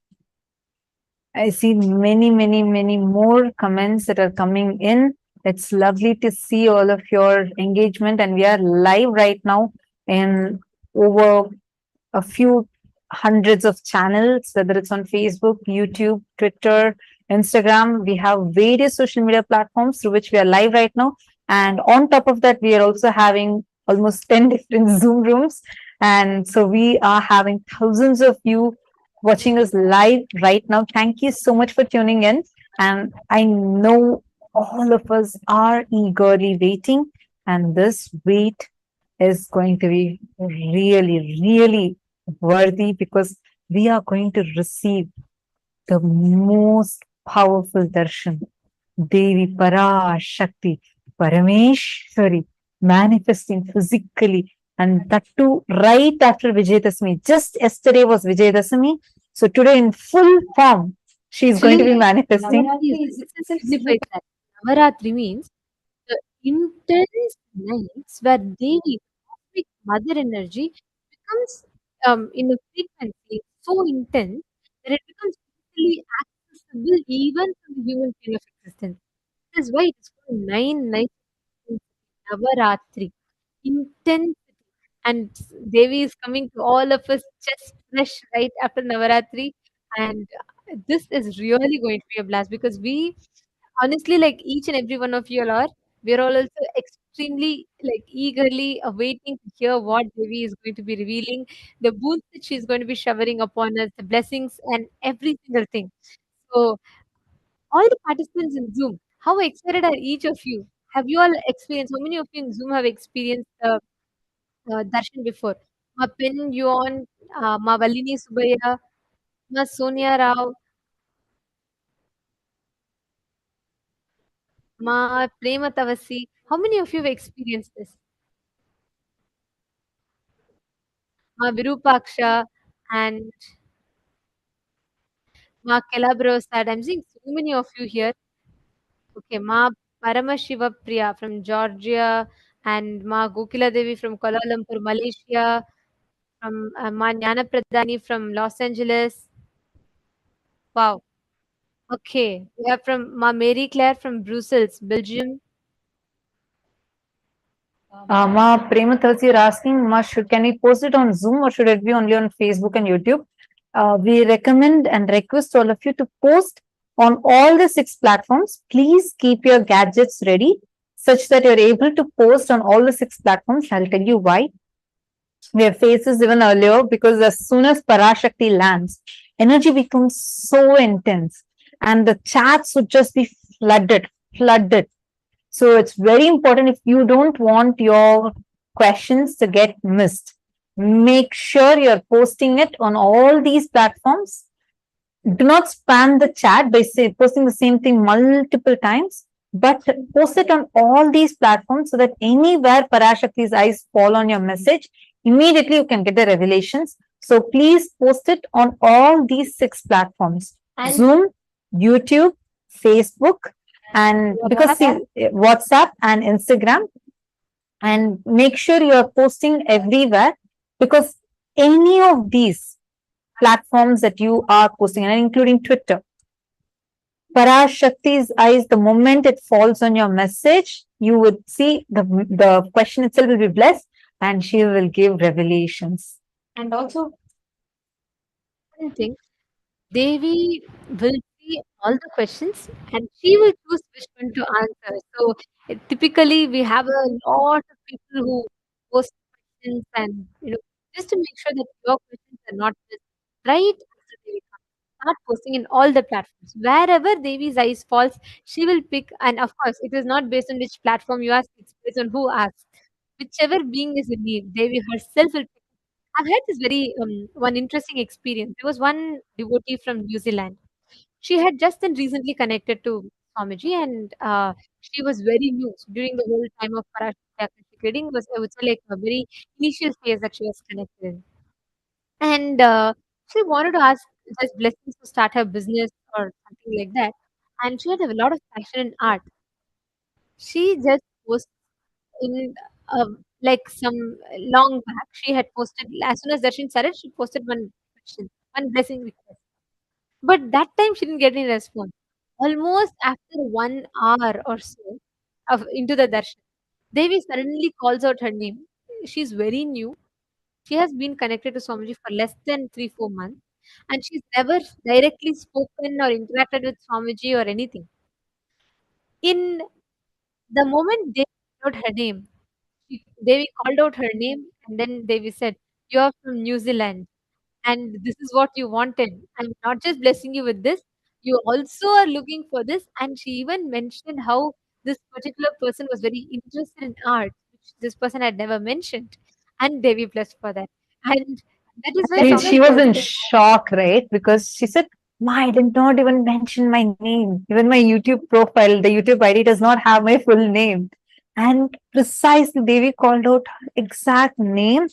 I see many, many, many more comments that are coming in. It's lovely to see all of your engagement, and we are live right now in over a few hundreds of channels, whether it's on Facebook, YouTube, Twitter, Instagram. We have various social media platforms through which we are live right now. And on top of that, we are also having almost 10 different Zoom rooms. And so we are having thousands of you watching us live right now. Thank you so much for tuning in. And I know all of us are eagerly waiting, and this wait is going to be really, really worthy, because we are going to receive the most powerful darshan, Devi Parashakti, Parameshwari, manifesting physically, and that too right after Vijayadashami. Just yesterday was Vijayadashami, so today in full form, she is going to be Actually, manifesting. Navaratri itself signifies that. Navaratri means the intense nights where Devi, cosmic mother energy, becomes in a frequency so intense that it becomes easily accessible even from the human plane of existence. That is why it is called 9 nights of Navaratri. Intensity. And Devi is coming to all of us just fresh right after Navaratri. And this is really going to be a blast because we honestly, like each and every one of you all are, we're all also extremely like eagerly awaiting to hear what Devi is going to be revealing, the boons that she's going to be showering upon us, the blessings and every single thing. So all the participants in Zoom, how excited are each of you? Have you all experienced? How many of you in Zoom have experienced darshan before? Ma Pen Yuan, Ma Valini Subaya, Ma Sonia Rao, Ma Prema Tavasi. How many of you have experienced this? Ma Virupaksha and Ma Calabrosad. I'm seeing so many of you here. Okay, Ma Paramashiva Priya from Georgia and Ma Gokila Devi from Kuala Lumpur, Malaysia, from Ma Jnana Pradhani from Los Angeles. Wow. Okay, we have from Ma Mary Claire from Brussels, Belgium. Ma Premathas, you're asking, Ma, can we post it on Zoom or should it be only on Facebook and YouTube? We recommend and request all of you to post on all the 6 platforms. Please keep your gadgets ready such that you're able to post on all the 6 platforms. I'll tell you why. We have faced this even earlier because as soon as Parashakti lands, energy becomes so intense and the chats would just be flooded. So it's very important, if you don't want your questions to get missed, make sure you're posting it on all these platforms. Do not spam the chat by posting the same thing multiple times, but post it on all these platforms so that anywhere Parashakti's eyes fall on your message, immediately you can get the revelations. So please post it on all these 6 platforms: Zoom, YouTube, Facebook, and because WhatsApp and Instagram. And make sure you are posting everywhere, because any of these platforms that you are posting, and including Twitter, Parashakti's eyes, the moment it falls on your message, you would see the question itself will be blessed and she will give revelations. And also, One thing, Devi will see all the questions and she will choose which one to answer. So typically we have a lot of people who post questions and just to make sure that your questions are not missed right after Devi comes. Start posting in all the platforms. Wherever Devi's eyes falls, she will pick, and of course it is not based on which platform you ask, it's based on who asks. Whichever being is in need, Devi herself will pick. I've had this very one interesting experience. There was one devotee from New Zealand. She had just then recently connected to Swamiji, and she was very new. So during the whole time of Parashakti Akashic Reading was, I would say, like a very initial phase that she was connected in. And she wanted to ask just blessings to start her business or something like that. And she had a lot of passion in art. She just was in like some long back, she had posted as soon as Darshan started, she posted one question, one blessing request. But that time she didn't get any response. Almost after 1 hour or so of into the darshan, Devi suddenly calls out her name. She's very new. She has been connected to Swamiji for less than 3-4 months, and she's never directly spoken or interacted with Swamiji or anything. In the moment Devi called out her name, Devi called out her name, and then Devi said, "You're from New Zealand, and this is what you wanted. I'm not just blessing you with this, you also are looking for this." And she even mentioned how this particular person was very interested in art, This person had never mentioned. And Devi blessed for that. And that is I why mean, she was in sometimes shock, right? Because she said, Ma, I did not even mention my name. Even my YouTube profile, the YouTube ID does not have my full name. And precisely, Devi called out her exact name.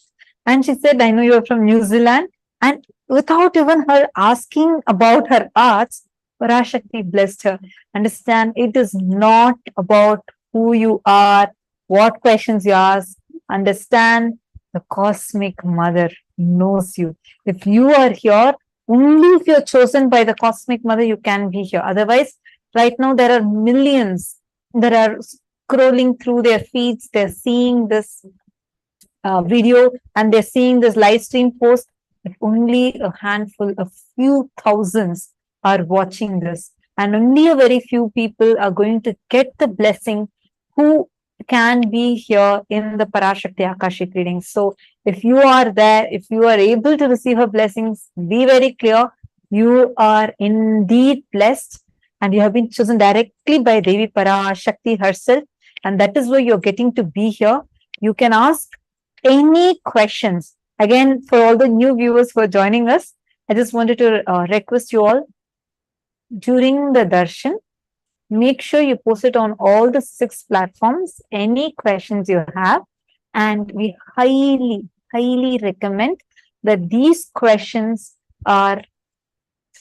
And she said, I know you're from New Zealand. And without even her asking about her arts, Parashakti blessed her. Understand, it is not about who you are, what questions you ask. Understand, the cosmic mother knows you. If you are here, only if you're chosen by the cosmic mother, you can be here. Otherwise, right now, there are millions that are scrolling through their feeds. They're seeing this video and they're seeing this live stream post, but only a handful, a few thousands are watching this. And only a very few people are going to get the blessing who can be here in the Parashakti Akashic Readings. So if you are there, if you are able to receive her blessings, be very clear. You are indeed blessed and you have been chosen directly by Devi Parashakti herself. And that is why you're getting to be here. You can ask any questions. Again, for all the new viewers who are joining us, I just wanted to request you all during the darshan, make sure you post it on all the 6 platforms, any questions you have. And we highly recommend that these questions are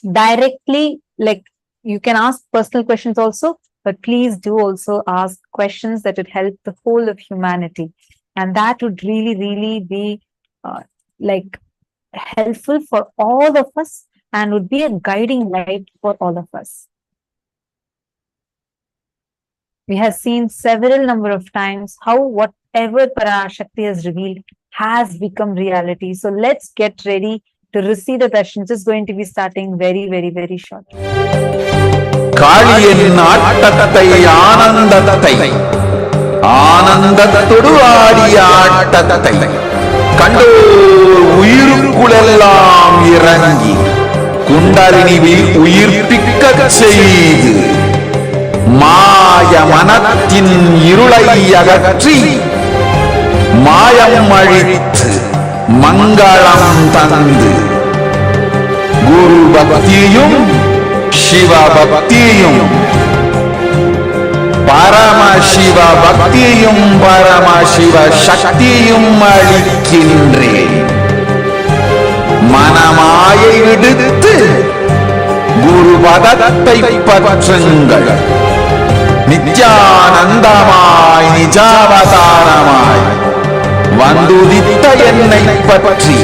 directly, like, you can ask personal questions also, but please do also ask questions that would help the whole of humanity. And that would really be like helpful for all of us and would be a guiding light for all of us. We have seen several number of times how whatever Parashakti has revealed has become reality. So let's get ready to receive the darshan. This is going to be starting very shortly. காளியின் ஆட்டத்தை ஆனந்தத்தை ஆனந்தத்தொடு ஆடிய ஆட்டத்தை கண்டோர் உயிருக்குளெல்லாம் இறங்கி குண்டலினிவில் உயிர்ப்பிக்கச் செய்து மாய மனத்தின் இருளை அகற்றி மாயம் அழித்து மங்களம் தந்து குரு பக்தியும் சிவ பக்தியும் பரமசிவ பக்தியும் பரமசிவ சக்தியும் அளிக்கின்றேன். மனமாயை விடுத்து குரு பதத்தை பற்றுங்கள். நித்யானந்தமாய் நிஜாவதாரமாய் வந்துதித்த என்னை பற்றி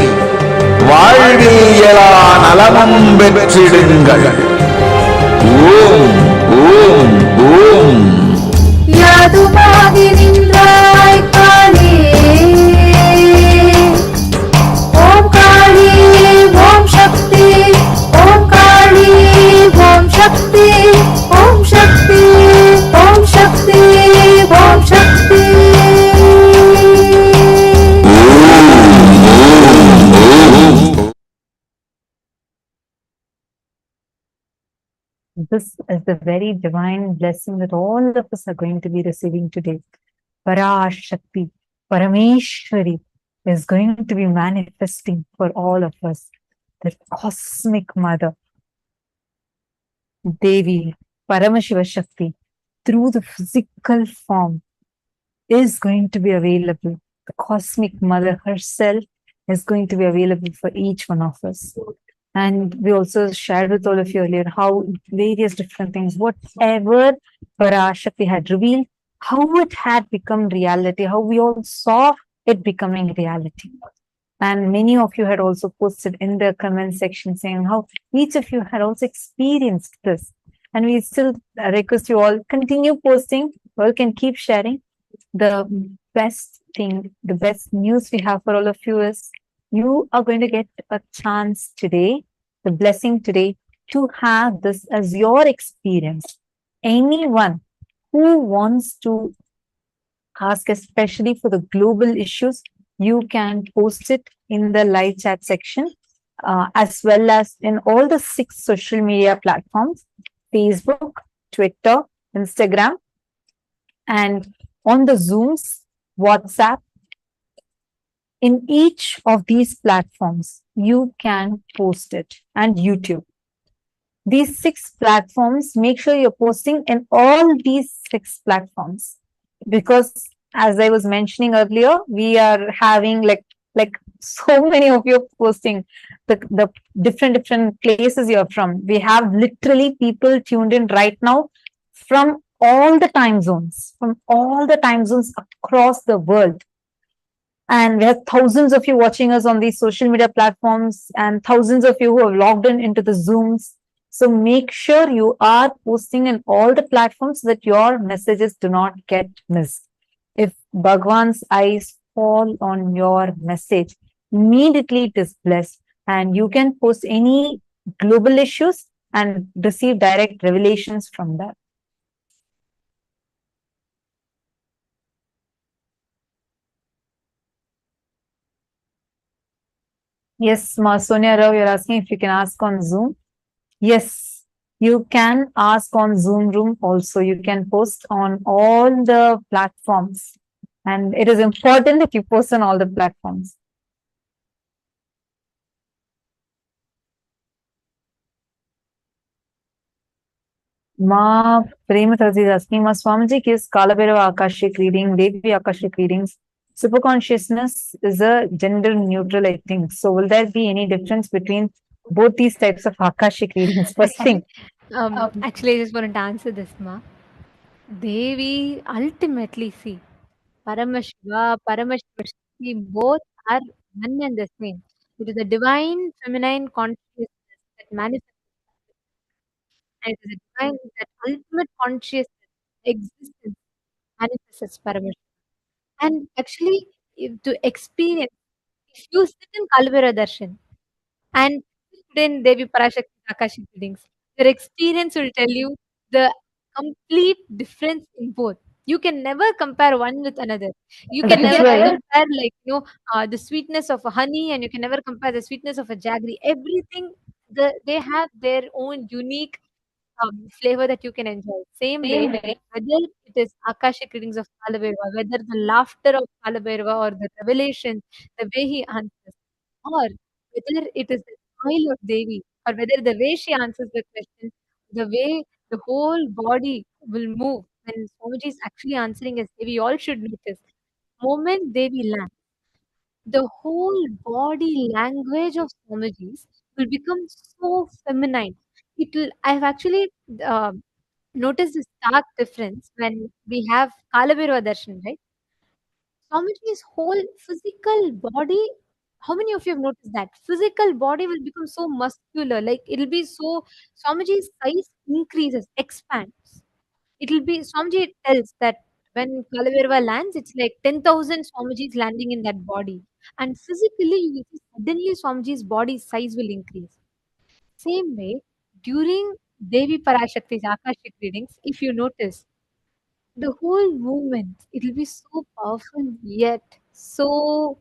வாழ்வில் எல்லா நலமும் பெற்றிடுங்கள். ஓம் ஓம் ஓம். யாதுமாகி நின்றாய் காளி, ஓம் காளி ஓம் சக்தி, ஓம் காளி ஓம் சக்தி, ஓம் சக்தி ஓம் சக்தி ஓம் சக்தி. This is the very divine blessing that all of us are going to be receiving today. Parashakti, Parameshwari is going to be manifesting for all of us. The cosmic mother, Devi, Paramashiva Shakti, through the physical form is going to be available. The cosmic mother herself is going to be available for each one of us. And we also shared with all of you earlier how various different things, whatever Parashakti had revealed, how it had become reality, how we all saw it becoming reality. And many of you had also posted in the comment section saying how each of you had also experienced this. And we still request you all continue posting, or you can keep sharing. The best thing, the best news we have for all of you is you are going to get a chance today, the blessing today, to have this as your experience. Anyone who wants to ask, especially for the global issues, you can post it in the live chat section, as well as in all the 6 social media platforms, Facebook, Twitter, Instagram, and on the Zooms, WhatsApp. In each of these platforms, you can post it, and YouTube. These 6 platforms, make sure you're posting in all these 6 platforms, because as I was mentioning earlier, we are having like so many of you posting the different places you're from. We have literally people tuned in right now from all the time zones, across the world. And we have thousands of you watching us on these social media platforms, and thousands of you who have logged in into the Zooms. So make sure you are posting in all the platforms so that your messages do not get missed. If Bhagavan's eyes fall on your message, immediately it is blessed, and you can post any global issues and receive direct revelations from that. Yes, Ma Sonia Rao, you're asking if you can ask on Zoom. Yes, you can ask on Zoom Room also. You can post on all the platforms. And it is important that you post on all the platforms. Ma Premathaji is asking, Ma Swamiji gives Kalabhairava Akashic reading, Devi Akashic readings. Superconsciousness is a gender neutral, I think. So will there be any difference between both these types of Akashic readings? First thing. Actually, I just wanted to answer this, Ma. Devi ultimately see Paramashiva, Paramashivashakti, both are one and the same. It is a divine feminine consciousness that manifests, and it is a divine that ultimate consciousness existence manifests as Paramashiva. And actually, to experience, if you sit in Kalvira Darshan and sit in Devi Parashakti Akashic Readings, your experience will tell you the complete difference in both. You can never compare one with another. You can That is never right. compare, like, the sweetness of a honey, and you can never compare the sweetness of a jaggery. Everything, they have their own unique flavor that you can enjoy. Same way, whether it is Akashic readings of Kalabhairava, whether the laughter of Kalabhairava or the revelation, the way he answers, or whether it is the smile of Devi, or whether the way she answers the question, the way the whole body will move when Swamiji is actually answering as Devi, all should notice. Moment Devi lands, the whole body language of Swamiji's will become so feminine. I've actually uh, noticed a stark difference when we have Kalabhairava Darshan, right? Swamiji's whole physical body, how many of you have noticed that? Physical body will become so muscular, like it'll be so, Swamiji's size increases, expands. It'll be, Swamiji tells that when Kalavirva lands, it's like 10,000 Swamijis landing in that body. And physically, you will see suddenly Swamiji's body size will increase. Same way, during Devi Parashakti's Akashic readings, if you notice, the whole movement, it'll be so powerful yet so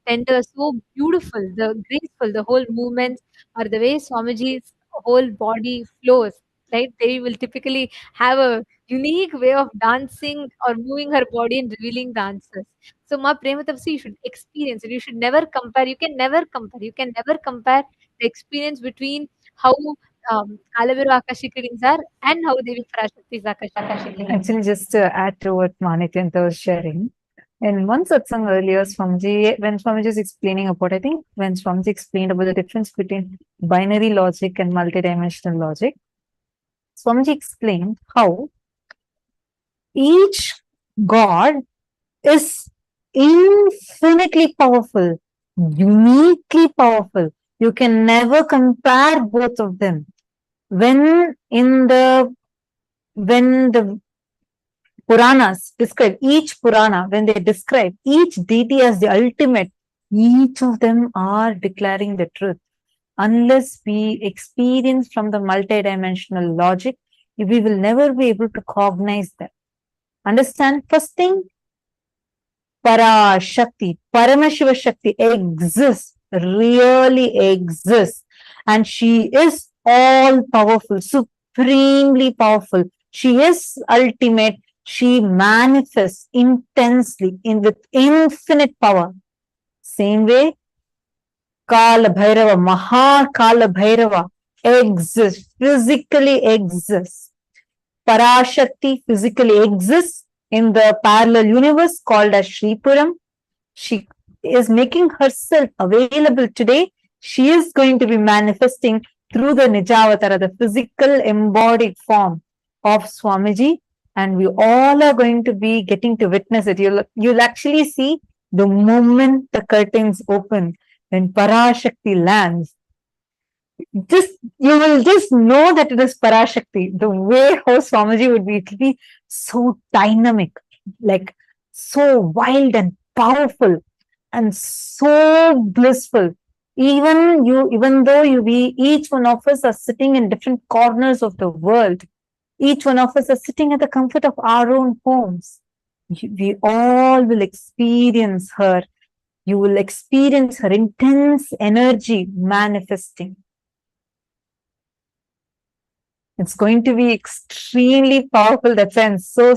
tender, so beautiful, the graceful, the whole movements, or the way Swamiji's whole body flows, right? They will typically have a unique way of dancing or moving her body and revealing the answers. So, Ma Prematapsi, you should experience it. You should never compare. You can never compare. You can never compare the experience between how Kalaviru Akashic readings are and how Devi Parashakti's Akashic readings. Actually, just to add to what Nithyananda was sharing, in one satsang earlier, Swamiji, when Swamiji was explaining about, I think when Swamiji explained about the difference between binary logic and multidimensional logic, Swamiji explained how each God is infinitely powerful, uniquely powerful. You can never compare both of them. When the Puranas describe each Purana, when they describe each deity as the ultimate, each of them are declaring the truth. Unless we experience from the multidimensional logic, we will never be able to cognize that. Understand? First thing, Parashakti, Paramashiva Shakti exists, really exists. And she is all powerful, supremely powerful. She is ultimate. She manifests intensely with infinite power. Same way, Kala Bhairava, Mahakala Bhairava exists, physically exists. Parashakti physically exists in the parallel universe called as Shripuram. She is making herself available today. She is going to be manifesting through the Nijavatara, the physical embodied form of Swamiji, and we all are going to be getting to witness it. You'll actually see the moment the curtains open when Parashakti lands. Just you will just know that it is Parashakti. The way how Swamiji would be, it will be so dynamic, like so wild and powerful and so blissful. Even though each one of us are sitting in different corners of the world, each one of us are sitting at the comfort of our own homes. We all will experience her. You will experience her intense energy manifesting. It's going to be extremely powerful. That's why I'm so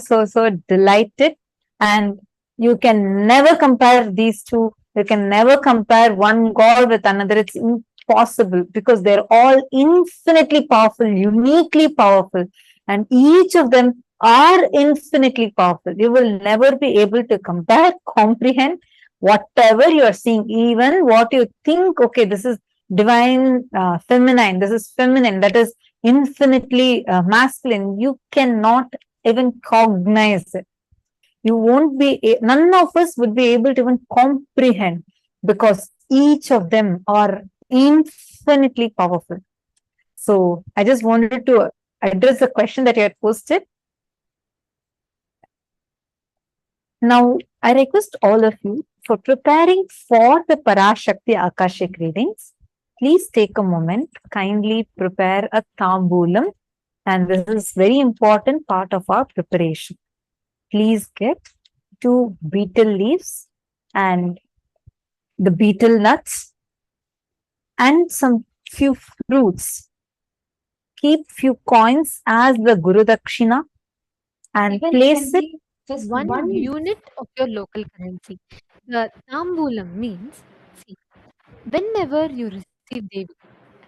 delighted. And you can never compare these two. You can never compare one God with another. It's impossible because they're all infinitely powerful, uniquely powerful. And each of them are infinitely powerful. You will never be able to compare, comprehend whatever you are seeing, even what you think, okay, this is divine feminine, this is feminine, that is infinitely masculine, you cannot even cognize it. You won't be, none of us would be able to even comprehend because each of them are infinitely powerful. So I just wanted to address the question that you had posted. Now, I request all of you for preparing for the Parashakti Akashic readings. Please take a moment, kindly prepare a tambulam, and this is very important part of our preparation. Please get 2 betel leaves and the betel nuts and some few fruits. Keep few coins as the Guru Dakshina and place it just one unit of your local currency. The tambulam means, see, whenever you receive Devi,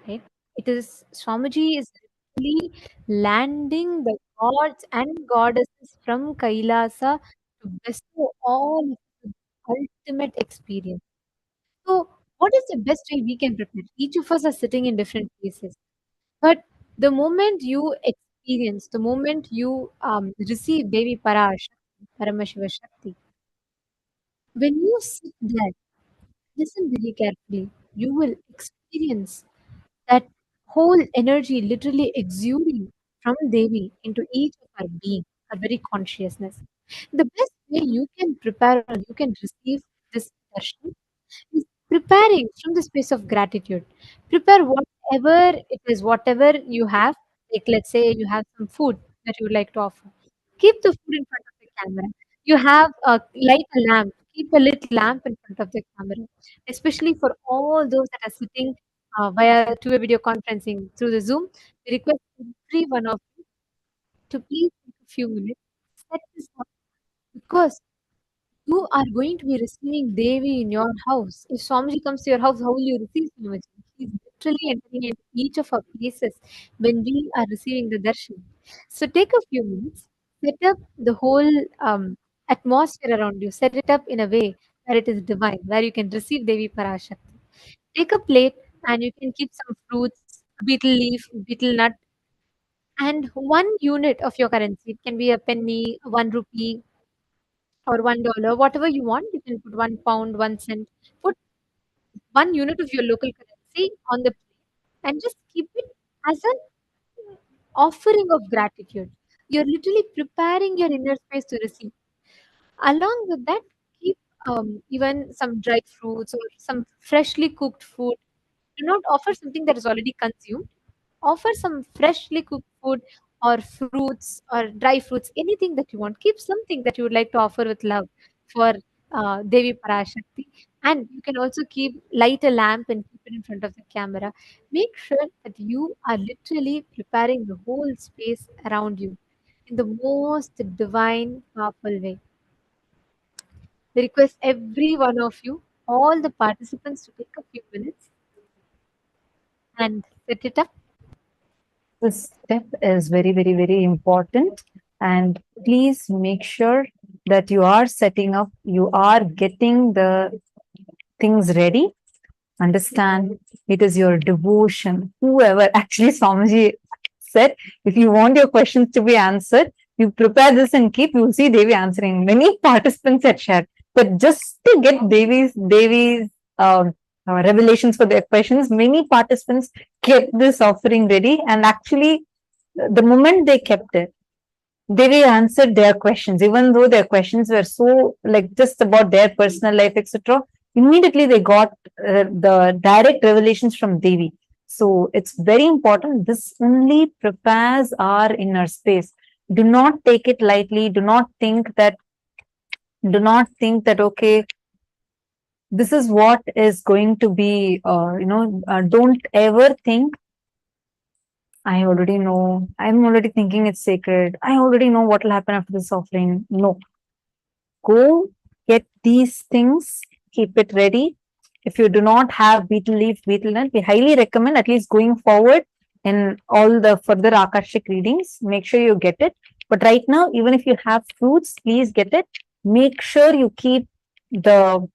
right, it is Swamiji is really landing the gods and goddesses from Kailasa to bestow all of the ultimate experience. So, what is the best way we can prepare? Each of us are sitting in different places, but the moment you experience, the moment you receive Devi Parashakti, Paramashiva Shakti, when you sit there, listen very carefully, you will experience that whole energy literally exuding from Devi into each of our being, our very consciousness. The best way you can prepare or you can receive this darshan is preparing from the space of gratitude. Prepare whatever it is, whatever you have. Like, let's say you have some food that you would like to offer. Keep the food in front of the camera. You have light a lamp. Keep a lit lamp in front of the camera, especially for all those that are sitting via two-way video conferencing through the Zoom. We request every one of you to please take a few minutes, set this up because you are going to be receiving Devi in your house. If Swamiji comes to your house, how will you receive Swamiji? He's literally entering into each of our places when we are receiving the darshan. So take a few minutes, set up the whole atmosphere around you, set it up in a way where it is divine, where you can receive Devi Parashakti. Take a plate and you can keep some fruits, betel leaf, betel nut, and one unit of your currency. It can be a penny, 1 rupee, or $1, whatever you want. You can put 1 pound, 1 cent. Put one unit of your local currency on the plate and just keep it as an offering of gratitude. You're literally preparing your inner space to receive. Along with that, keep even some dried fruits or some freshly cooked food. Do not offer something that is already consumed. Offer some freshly cooked food or fruits or dry fruits, anything that you want. Keep something that you would like to offer with love for Devi Parashakti. And you can also light a lamp and keep it in front of the camera. Make sure that you are literally preparing the whole space around you. in the most divine, powerful way. I request every one of you, all the participants, to take a few minutes and set it up. This step is very, very, very important. And please make sure that you are setting up, you are getting the things ready. Understand, it is your devotion. Whoever, actually, Swamiji said, if you want your questions to be answered, you prepare this and keep, you will see Devi answering. Many participants had shared. But just to get Devi's revelations for their questions, many participants kept this offering ready, and actually, the moment they kept it, they answered their questions, even though their questions were so like just about their personal life, etc. Immediately they got the direct revelations from Devi. So it's very important. This only prepares our inner space. Do not take it lightly. Do not think that. Okay, this is what is going to be. Don't ever think I already know. I'm already thinking it's sacred. I already know what will happen after this offering. No. Go get these things, keep it ready. If you do not have betel leaf, betel nut, we highly recommend at least going forward in all the further Akashic readings. Make sure you get it. But right now, even if you have fruits, please get it. Make sure you keep the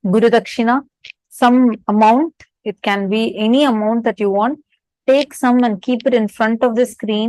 Guru Dakshina, some amount. It can be any amount that you want. Take some and keep it in front of the screen.